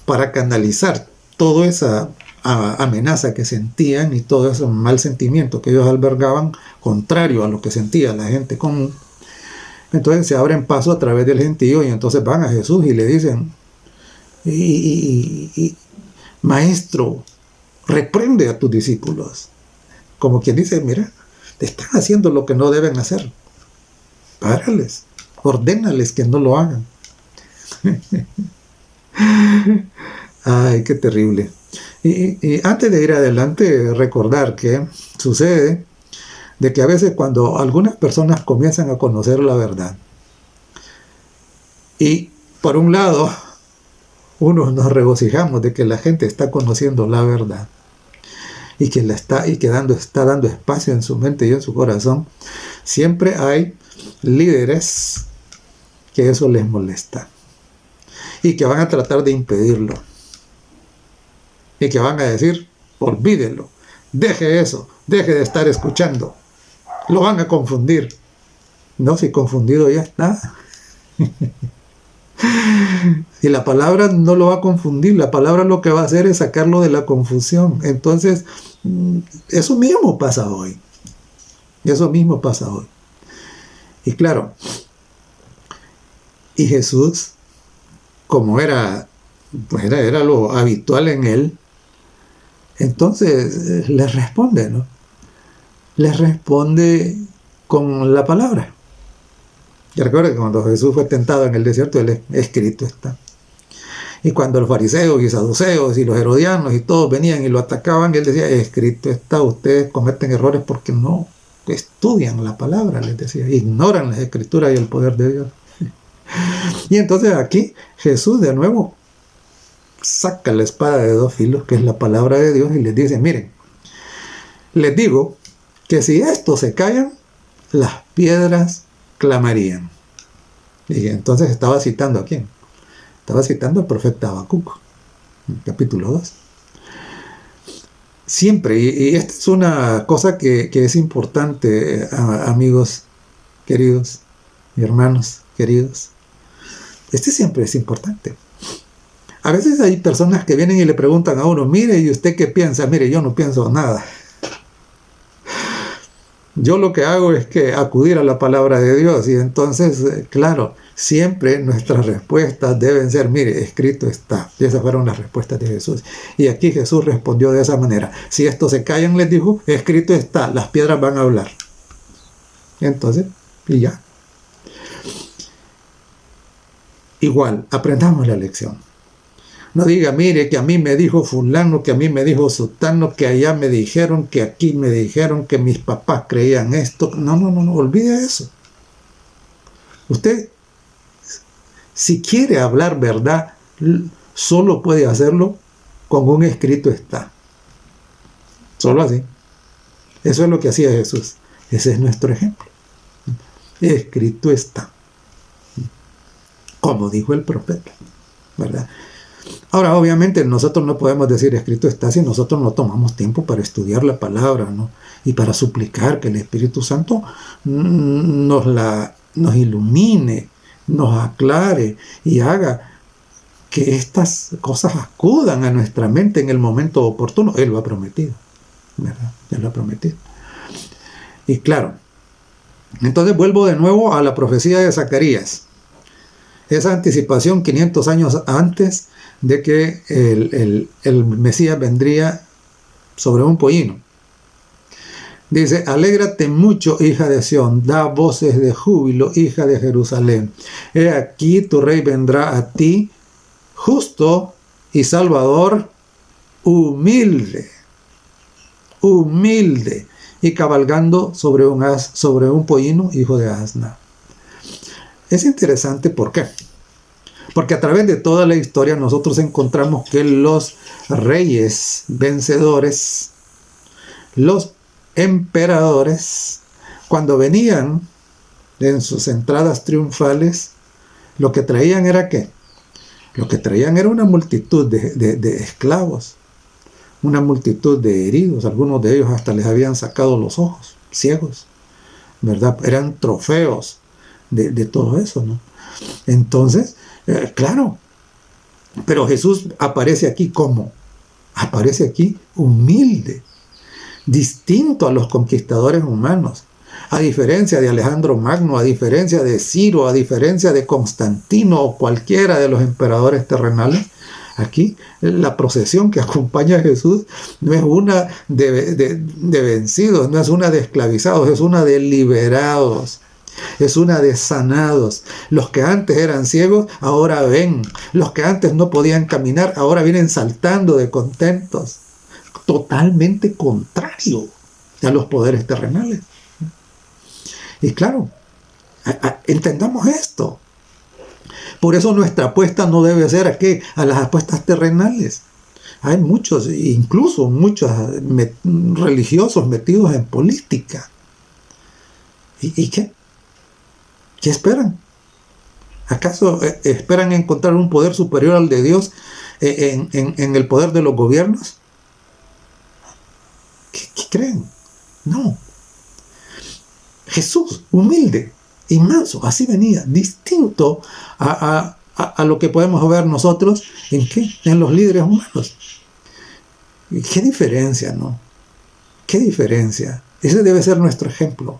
Speaker 1: para canalizar toda esa amenaza que sentían y todo ese mal sentimiento que ellos albergaban, contrario a lo que sentía la gente común, entonces se abren paso a través del gentío y entonces van a Jesús y le dicen, Maestro, reprende a tus discípulos. Como quien dice, mira, están haciendo lo que no deben hacer. Párales, ordénales que no lo hagan. Ay, qué terrible. Y antes de ir adelante, recordar que sucede de que a veces cuando algunas personas comienzan a conocer la verdad, y por un lado, unos nos regocijamos de que la gente está conociendo la verdad, y que está dando espacio en su mente y en su corazón, siempre hay líderes que eso les molesta y que van a tratar de impedirlo. y que van a decir, olvídelo, deje eso, deje de estar escuchando, lo van a confundir. No, si confundido ya está. Y la palabra no lo va a confundir, la palabra lo que va a hacer es sacarlo de la confusión. Entonces, eso mismo pasa hoy. Eso mismo pasa hoy. Y claro, y Jesús, como era lo habitual en él, entonces les responde, ¿no? Les responde con la palabra. Y recuerda que cuando Jesús fue tentado en el desierto, él escrito está. Y cuando los fariseos y saduceos y los herodianos y todos venían y lo atacaban, él decía, escrito está, ustedes cometen errores porque no estudian la palabra, les decía, ignoran las escrituras y el poder de Dios. Y entonces aquí Jesús de nuevo saca la espada de dos filos, que es la palabra de Dios, y les dice, miren, les digo que si estos se callan, las piedras clamarían. Y entonces estaba citando a quién? Estaba citando al profeta Habacuc, en capítulo 2. Siempre, y esta es una cosa que es importante, amigos queridos, hermanos queridos, siempre es importante. A veces hay personas que vienen y le preguntan a uno, mire, ¿y usted qué piensa? Mire, yo no pienso nada. Yo lo que hago es que acudir a la palabra de Dios, y entonces, claro, siempre nuestras respuestas deben ser, mire, escrito está. Y esas fueron las respuestas de Jesús. Y aquí Jesús respondió de esa manera. Si estos se callan, les dijo, escrito está, las piedras van a hablar. Entonces, y ya. Igual, aprendamos la lección. No diga, mire, que a mí me dijo fulano, que a mí me dijo sutano, que allá me dijeron, que aquí me dijeron, que mis papás creían esto. No, olvide eso. Usted, si quiere hablar verdad, solo puede hacerlo con un escrito está. Solo así. Eso es lo que hacía Jesús. Ese es nuestro ejemplo. Escrito está. Como dijo el profeta, ¿verdad? Ahora, obviamente, nosotros no podemos decir escrito está si nosotros no tomamos tiempo para estudiar la palabra, ¿no? Y para suplicar que el Espíritu Santo nos ilumine, nos aclare y haga que estas cosas acudan a nuestra mente en el momento oportuno. Él lo ha prometido, ¿verdad? Él lo ha prometido. Y claro, entonces vuelvo de nuevo a la profecía de Zacarías. Esa anticipación 500 años antes de que el Mesías vendría sobre un pollino. Dice, alégrate mucho, hija de Sión, da voces de júbilo, hija de Jerusalén. He aquí tu rey vendrá a ti, justo y salvador, humilde, y cabalgando sobre un pollino, hijo de asna. Es interesante, ¿por qué? Porque a través de toda la historia nosotros encontramos que los reyes vencedores, los emperadores, cuando venían en sus entradas triunfales, lo que traían era ¿qué? Lo que traían era una multitud de esclavos, una multitud de heridos, algunos de ellos hasta les habían sacado los ojos, ciegos, ¿verdad? Eran trofeos de todo eso, ¿no? Entonces, claro, pero Jesús aparece aquí ¿cómo? Aparece aquí humilde, distinto a los conquistadores humanos, a diferencia de Alejandro Magno, a diferencia de Ciro, a diferencia de Constantino o cualquiera de los emperadores terrenales. Aquí la procesión que acompaña a Jesús no es una de vencidos, no es una de esclavizados, es una de liberados. Es una de sanados. Los que antes eran ciegos, ahora ven. Los que antes no podían caminar, ahora vienen saltando de contentos. Totalmente contrario a los poderes terrenales. Y claro, entendamos esto. Por eso nuestra apuesta no debe ser a las apuestas terrenales. Hay muchos, incluso muchos religiosos metidos en política. ¿Y qué? ¿Qué esperan? ¿Acaso esperan encontrar un poder superior al de Dios en el poder de los gobiernos? ¿Qué creen? No. Jesús, humilde y manso, así venía, distinto a lo que podemos ver nosotros en ¿qué? En los líderes humanos. ¿Qué diferencia, no? ¿Qué diferencia? Ese debe ser nuestro ejemplo.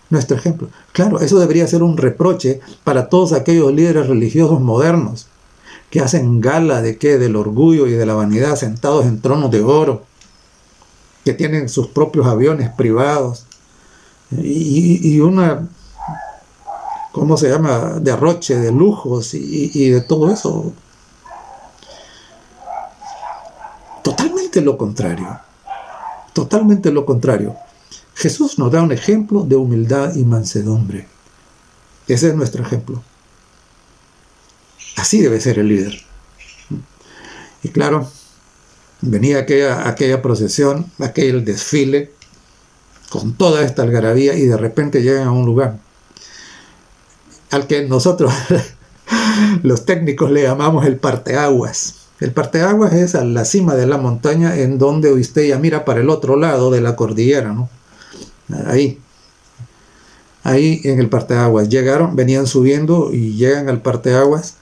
Speaker 1: Nuestro ejemplo. Claro, eso debería ser un reproche para todos aquellos líderes religiosos modernos que hacen gala de qué, del orgullo y de la vanidad, sentados en tronos de oro, que tienen sus propios aviones privados y una, ¿cómo se llama?, derroche de lujos y de todo eso. Totalmente lo contrario. Totalmente lo contrario. Jesús nos da un ejemplo de humildad y mansedumbre. Ese es nuestro ejemplo. Así debe ser el líder. Y claro, venía aquella procesión, aquel desfile, con toda esta algarabía, y de repente llegan a un lugar al que nosotros, los técnicos, le llamamos el parteaguas. El parteaguas es a la cima de la montaña, en donde usted ya mira para el otro lado de la cordillera, ¿no? Ahí en el parteaguas. Venían subiendo y llegan al parteaguas,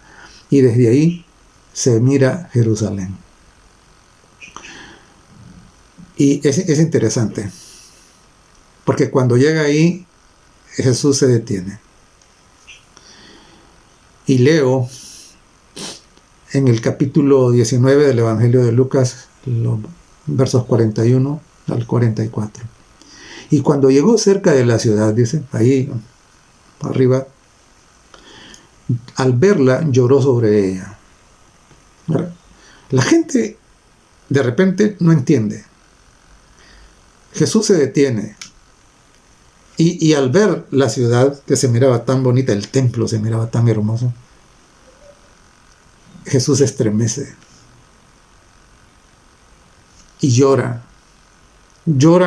Speaker 1: y desde ahí se mira Jerusalén. Y es interesante, porque cuando llega ahí, Jesús se detiene. Y leo en el capítulo 19 del Evangelio de Lucas, los versos 41 al 44. Y cuando llegó cerca de la ciudad, dice, ahí arriba, al verla lloró sobre ella. La gente de repente no entiende. Jesús se detiene y al ver la ciudad, que se miraba tan bonita, el templo se miraba tan hermoso, Jesús se estremece y llora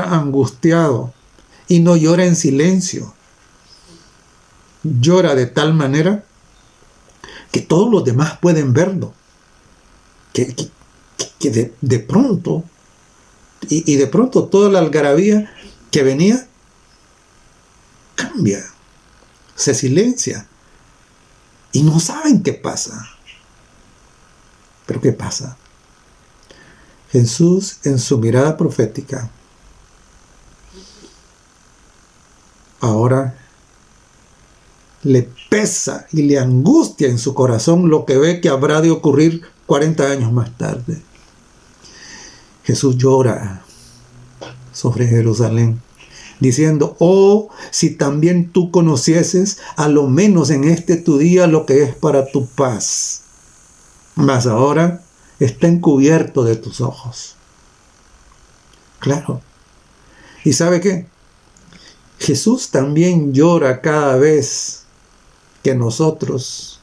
Speaker 1: angustiado, y no llora en silencio, llora de tal manera que todos los demás pueden verlo, que de pronto, y de pronto toda la algarabía que venía cambia, se silencia, y no saben qué pasa. Pero ¿qué pasa? Jesús, en su mirada profética, ahora le pesa y le angustia en su corazón lo que ve que habrá de ocurrir 40 años más tarde. Jesús llora sobre Jerusalén, diciendo: oh, si también tú conocieses, a lo menos en este tu día, lo que es para tu paz. Mas ahora está encubierto de tus ojos. Claro. ¿Y sabe qué? Jesús también llora cada vez que nosotros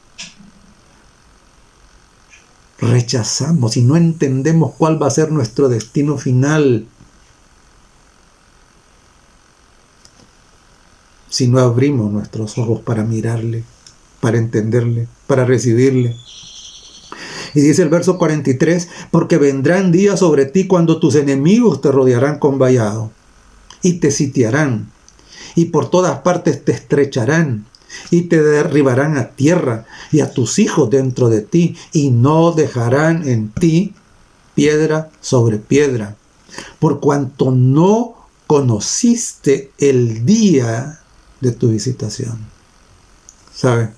Speaker 1: rechazamos y no entendemos cuál va a ser nuestro destino final si no abrimos nuestros ojos para mirarle, para entenderle, para recibirle. Y dice el verso 43, porque vendrán días sobre ti cuando tus enemigos te rodearán con vallado y te sitiarán, y por todas partes te estrecharán y te derribarán a tierra y a tus hijos dentro de ti, y no dejarán en ti piedra sobre piedra, por cuanto no conociste el día de tu visitación. ¿Sabe?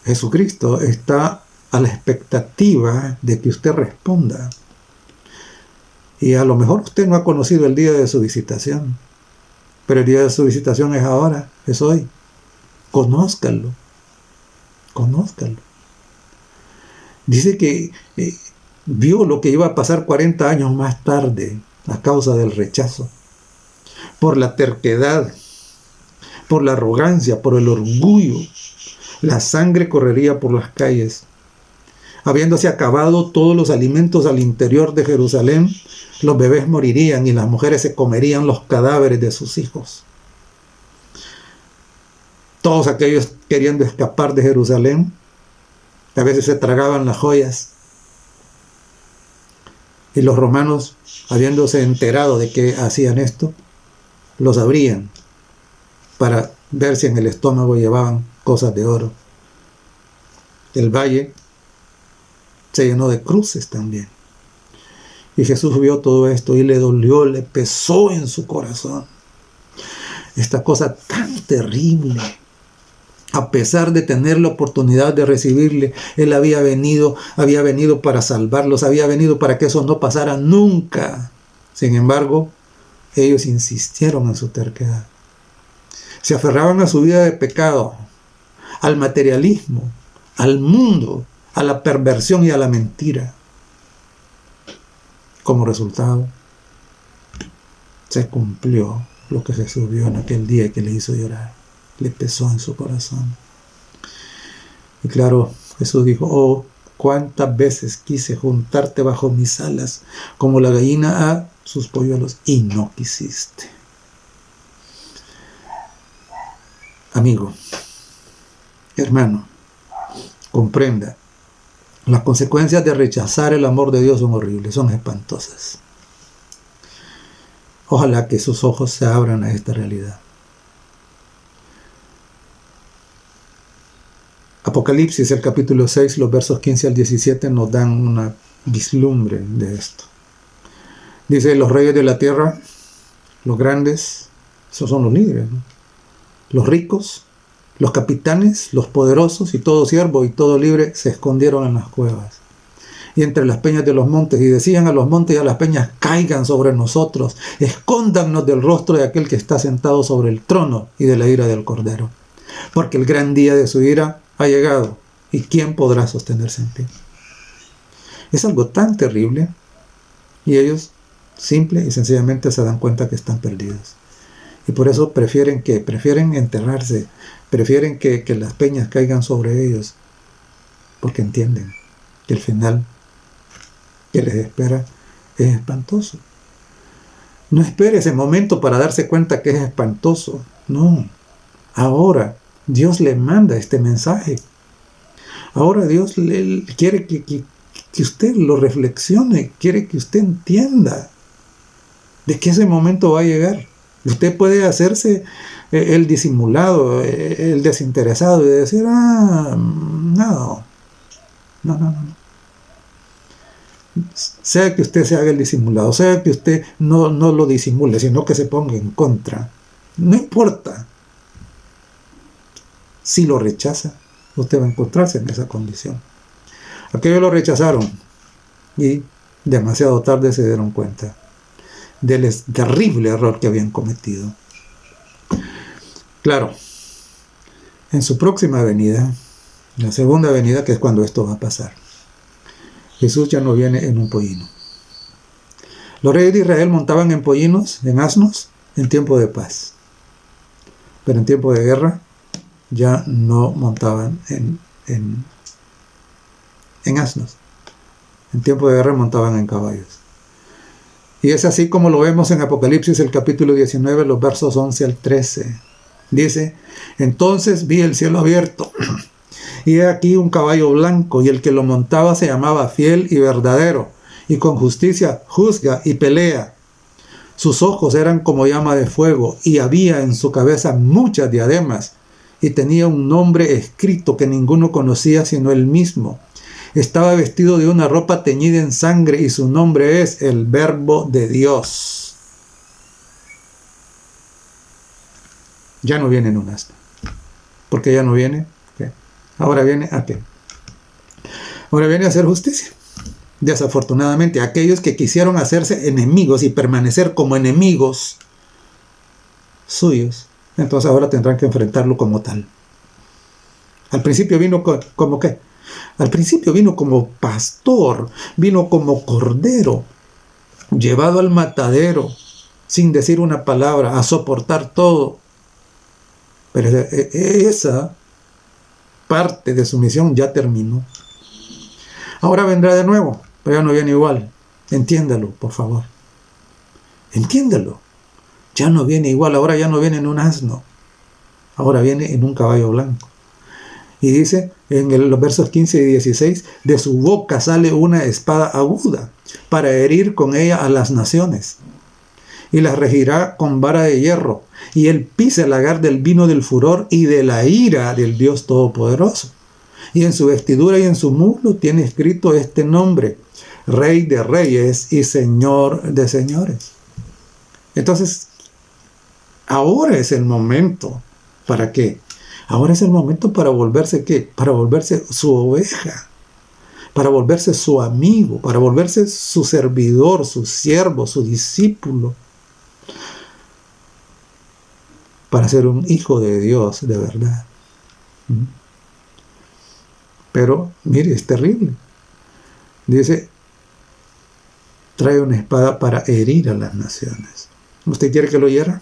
Speaker 1: Jesucristo está a la expectativa de que usted responda. Y a lo mejor usted no ha conocido el día de su visitación, pero el día de su visitación es ahora, es hoy. Conózcanlo. Conózcanlo. Dice que vio lo que iba a pasar 40 años más tarde a causa del rechazo, por la terquedad, por la arrogancia, por el orgullo. La sangre correría por las calles. Habiéndose acabado todos los alimentos al interior de Jerusalén, los bebés morirían y las mujeres se comerían los cadáveres de sus hijos. Todos aquellos queriendo escapar de Jerusalén, A veces se tragaban las joyas. Y los romanos, habiéndose enterado de que hacían esto, los abrían para ver si en el estómago llevaban cosas de oro. El valle se llenó de cruces también. Y Jesús vio todo esto y le dolió, le pesó en su corazón. Esta cosa tan terrible. A pesar de tener la oportunidad de recibirle, Él había venido para salvarlos, había venido para que eso no pasara nunca. Sin embargo, ellos insistieron en su terquedad. Se aferraban a su vida de pecado, al materialismo, al mundo, a la perversión y a la mentira. Como resultado, se cumplió lo que Jesús vio en aquel día y que le hizo llorar. Le pesó en su corazón. Y claro, Jesús dijo: oh, cuántas veces quise juntarte bajo mis alas, como la gallina a sus polluelos, y no quisiste. Amigo, hermano, comprenda, las consecuencias de rechazar el amor de Dios son horribles, son espantosas. Ojalá que sus ojos se abran a esta realidad. Apocalipsis, el capítulo 6, los versos 15 al 17 nos dan una vislumbre de esto. Dice: los reyes de la tierra, los grandes, esos son los líderes, ¿no? Los ricos, los capitanes, los poderosos y todo siervo y todo libre se escondieron en las cuevas y entre las peñas de los montes, y decían a los montes y a las peñas: caigan sobre nosotros, escóndannos del rostro de aquel que está sentado sobre el trono y de la ira del Cordero, porque el gran día de su ira ha llegado, y ¿quién podrá sostenerse en pie? Es algo tan terrible, y ellos simple y sencillamente se dan cuenta que están perdidos. Y por eso prefieren enterrarse, prefieren que las peñas caigan sobre ellos, porque entienden que el final que les espera es espantoso. No espere ese momento para darse cuenta que es espantoso. No, ahora Dios le manda este mensaje. Ahora Dios quiere que usted lo reflexione, quiere que usted entienda de que ese momento va a llegar. Usted puede hacerse el disimulado, el desinteresado y decir: no. Sea que usted se haga el disimulado, sea que usted no lo disimule, sino que se ponga en contra. No importa. Si lo rechaza, usted va a encontrarse en esa condición. Aquellos lo rechazaron y demasiado tarde se dieron cuenta del terrible error que habían cometido. Claro, en su próxima venida, la segunda venida, que es cuando esto va a pasar, Jesús ya no viene en un pollino. Los reyes de Israel montaban en pollinos, en asnos, en tiempo de paz. Pero en tiempo de guerra ya no montaban en asnos. En tiempo de guerra montaban en caballos. Y es así como lo vemos en Apocalipsis, el capítulo 19, los versos 11 al 13. Dice: entonces vi el cielo abierto, y he aquí un caballo blanco, y el que lo montaba se llamaba Fiel y Verdadero, y con justicia juzga y pelea. Sus ojos eran como llama de fuego, y había en su cabeza muchas diademas, y tenía un nombre escrito que ninguno conocía sino él mismo. Estaba vestido de una ropa teñida en sangre, y su nombre es el Verbo de Dios. Ya no viene en un asno. ¿Por qué ya no viene? ¿Qué? Ahora viene ¿a qué? Ahora viene a hacer justicia. Desafortunadamente, aquellos que quisieron hacerse enemigos y permanecer como enemigos suyos, entonces ahora tendrán que enfrentarlo como tal. Al principio vino como ¿qué? Al principio vino como pastor, vino como cordero, llevado al matadero, sin decir una palabra, a soportar todo. Pero esa parte de su misión ya terminó. Ahora vendrá de nuevo, pero ya no viene igual. Entiéndalo, por favor. Entiéndalo. Ya no viene igual, ahora ya no viene en un asno. Ahora viene en un caballo blanco. Y dice en los versos 15 y 16, de su boca sale una espada aguda para herir con ella a las naciones. Y las regirá con vara de hierro. Y él pisa el lagar del vino del furor y de la ira del Dios Todopoderoso. Y en su vestidura y en su muslo tiene escrito este nombre: Rey de Reyes y Señor de Señores. Entonces, ahora es el momento. ¿Para qué? Ahora es el momento para volverse ¿qué? Para volverse su oveja, para volverse su amigo, para volverse su servidor, su siervo, su discípulo, para ser un hijo de Dios de verdad. Pero, mire, es terrible. Dice, trae una espada para herir a las naciones. ¿Usted quiere que lo hiera?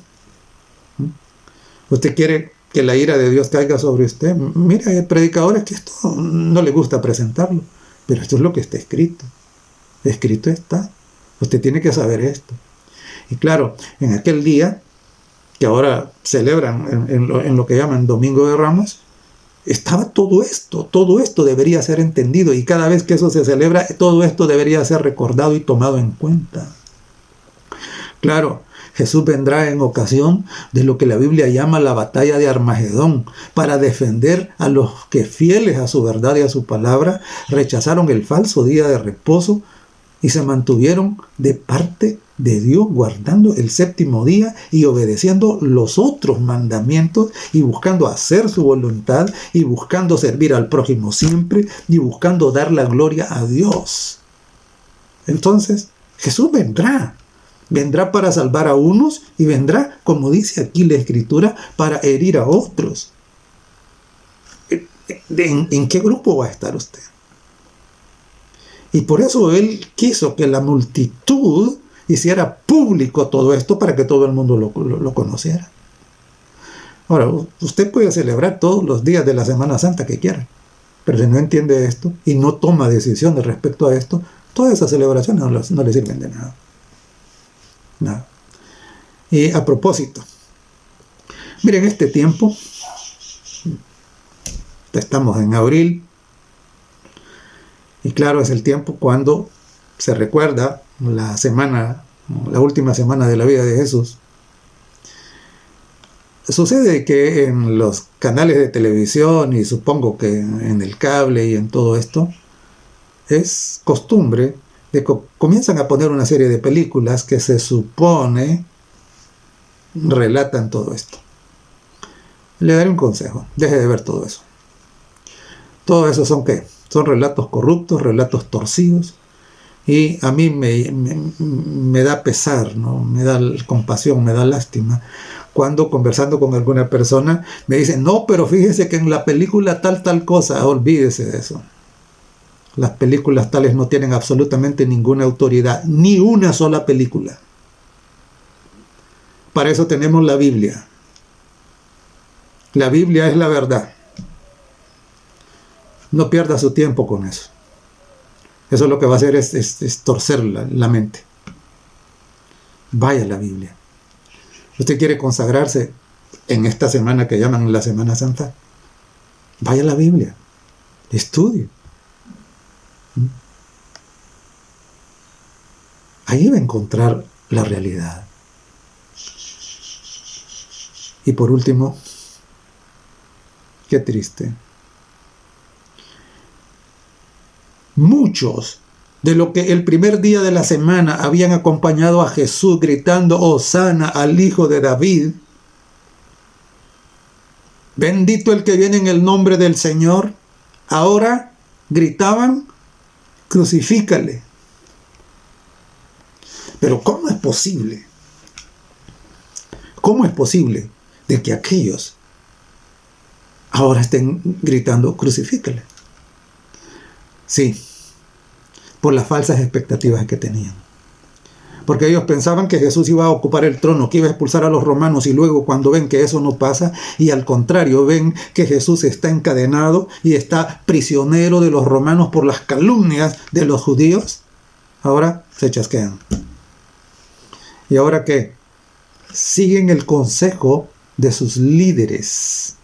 Speaker 1: ¿Usted quiere que la ira de Dios caiga sobre usted? Mira, hay predicadores que esto no les gusta presentarlo, pero esto es lo que está escrito. Escrito está. Usted tiene que saber esto. Y claro, en aquel día, que ahora celebran en lo que llaman Domingo de Ramos, estaba todo esto debería ser entendido, y cada vez que eso se celebra, todo esto debería ser recordado y tomado en cuenta. Claro, Jesús vendrá en ocasión de lo que la Biblia llama la batalla de Armagedón, para defender a los que, fieles a su verdad y a su palabra, rechazaron el falso día de reposo y se mantuvieron de parte de Dios, guardando el séptimo día y obedeciendo los otros mandamientos y buscando hacer su voluntad y buscando servir al prójimo siempre y buscando dar la gloria a Dios. Entonces, Jesús vendrá para salvar a unos y vendrá, como dice aquí la Escritura, para herir a otros. ¿En qué grupo va a estar usted? Y por eso Él quiso que la multitud hiciera público todo esto para que todo el mundo lo conociera. Ahora, usted puede celebrar todos los días de la Semana Santa que quiera, pero si no entiende esto y no toma decisiones respecto a esto, todas esas celebraciones no le sirven de nada. Nada. Y a propósito, miren, este tiempo, estamos en abril, y claro, es el tiempo cuando se recuerda la última semana de la vida de Jesús. Sucede que en los canales de televisión, y supongo que en el cable y en todo esto, es costumbre de que comienzan a poner una serie de películas que se supone relatan todo esto. Le daré un consejo: deje de ver todo eso. Todo eso son ¿qué? Son relatos corruptos, relatos torcidos, y a mí me da pesar, ¿no? Me da compasión, me da lástima cuando, conversando con alguna persona, me dicen: no, pero fíjese que en la película tal cosa. Olvídese de eso. Las películas tales no tienen absolutamente ninguna autoridad, ni una sola película. Para eso tenemos la Biblia. La Biblia es la verdad. No pierda su tiempo con eso. Eso lo que va a hacer es torcer la mente. Vaya a la Biblia. ¿Usted quiere consagrarse en esta semana que llaman la Semana Santa? Vaya a la Biblia. Estudie. Ahí va a encontrar la realidad. Y por último, qué triste. Muchos de los que el primer día de la semana habían acompañado a Jesús gritando: Hosana al Hijo de David, bendito el que viene en el nombre del Señor, ahora gritaban: crucifícale. Pero ¿cómo es posible? ¿Cómo es posible de que aquellos ahora estén gritando: crucifícale? Sí, por las falsas expectativas que tenían. Porque ellos pensaban que Jesús iba a ocupar el trono, que iba a expulsar a los romanos, y luego cuando ven que eso no pasa, y al contrario ven que Jesús está encadenado y está prisionero de los romanos por las calumnias de los judíos, ahora se chasquean. ¿Y ahora qué? Siguen el consejo de sus líderes.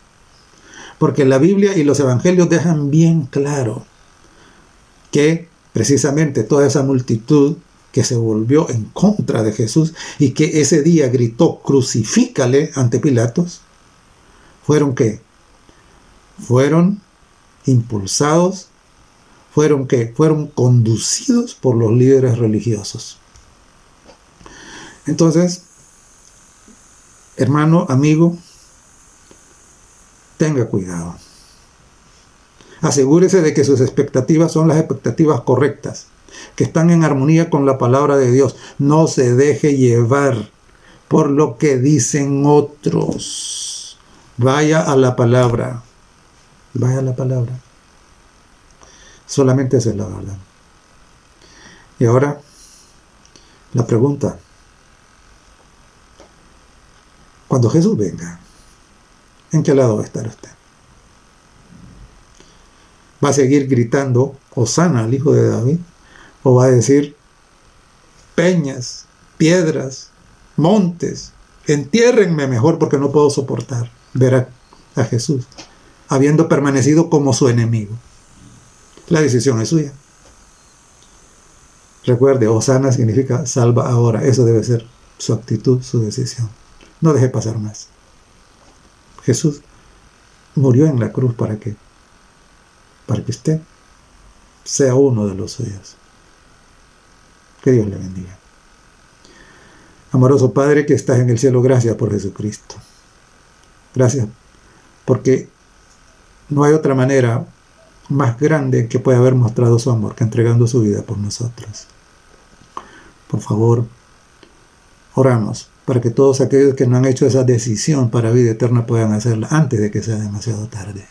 Speaker 1: Porque la Biblia y los evangelios dejan bien claro que precisamente toda esa multitud que se volvió en contra de Jesús y que ese día gritó crucifícale ante Pilatos, ¿fueron qué? Fueron impulsados, fueron conducidos por los líderes religiosos. Entonces, hermano, amigo, tenga cuidado. Asegúrese de que sus expectativas son las expectativas correctas, que están en armonía con la palabra de Dios. No se deje llevar por lo que dicen otros. Vaya a la palabra. Vaya a la palabra. Solamente esa es la verdad. Y ahora, la pregunta. Cuando Jesús venga, ¿en qué lado va a estar usted? ¿Va a seguir gritando Hosana al hijo de David? ¿O va a decir peñas, piedras, montes, entiérrenme mejor porque no puedo soportar ver a Jesús habiendo permanecido como su enemigo? La decisión es suya. Recuerde, Hosana significa salva ahora. Eso debe ser su actitud, su decisión. No deje pasar más. Jesús murió en la cruz ¿para qué? Para que usted sea uno de los suyos. Que Dios le bendiga. Amoroso Padre que estás en el cielo, gracias por Jesucristo. Gracias, porque no hay otra manera más grande que pueda haber mostrado su amor que entregando su vida por nosotros. Por favor, oramos para que todos aquellos que no han hecho esa decisión para vida eterna puedan hacerla antes de que sea demasiado tarde.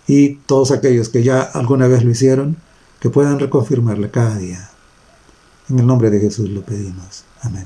Speaker 1: Y todos aquellos que ya alguna vez lo hicieron, que puedan reconfirmarle cada día. En el nombre de Jesús lo pedimos. Amén.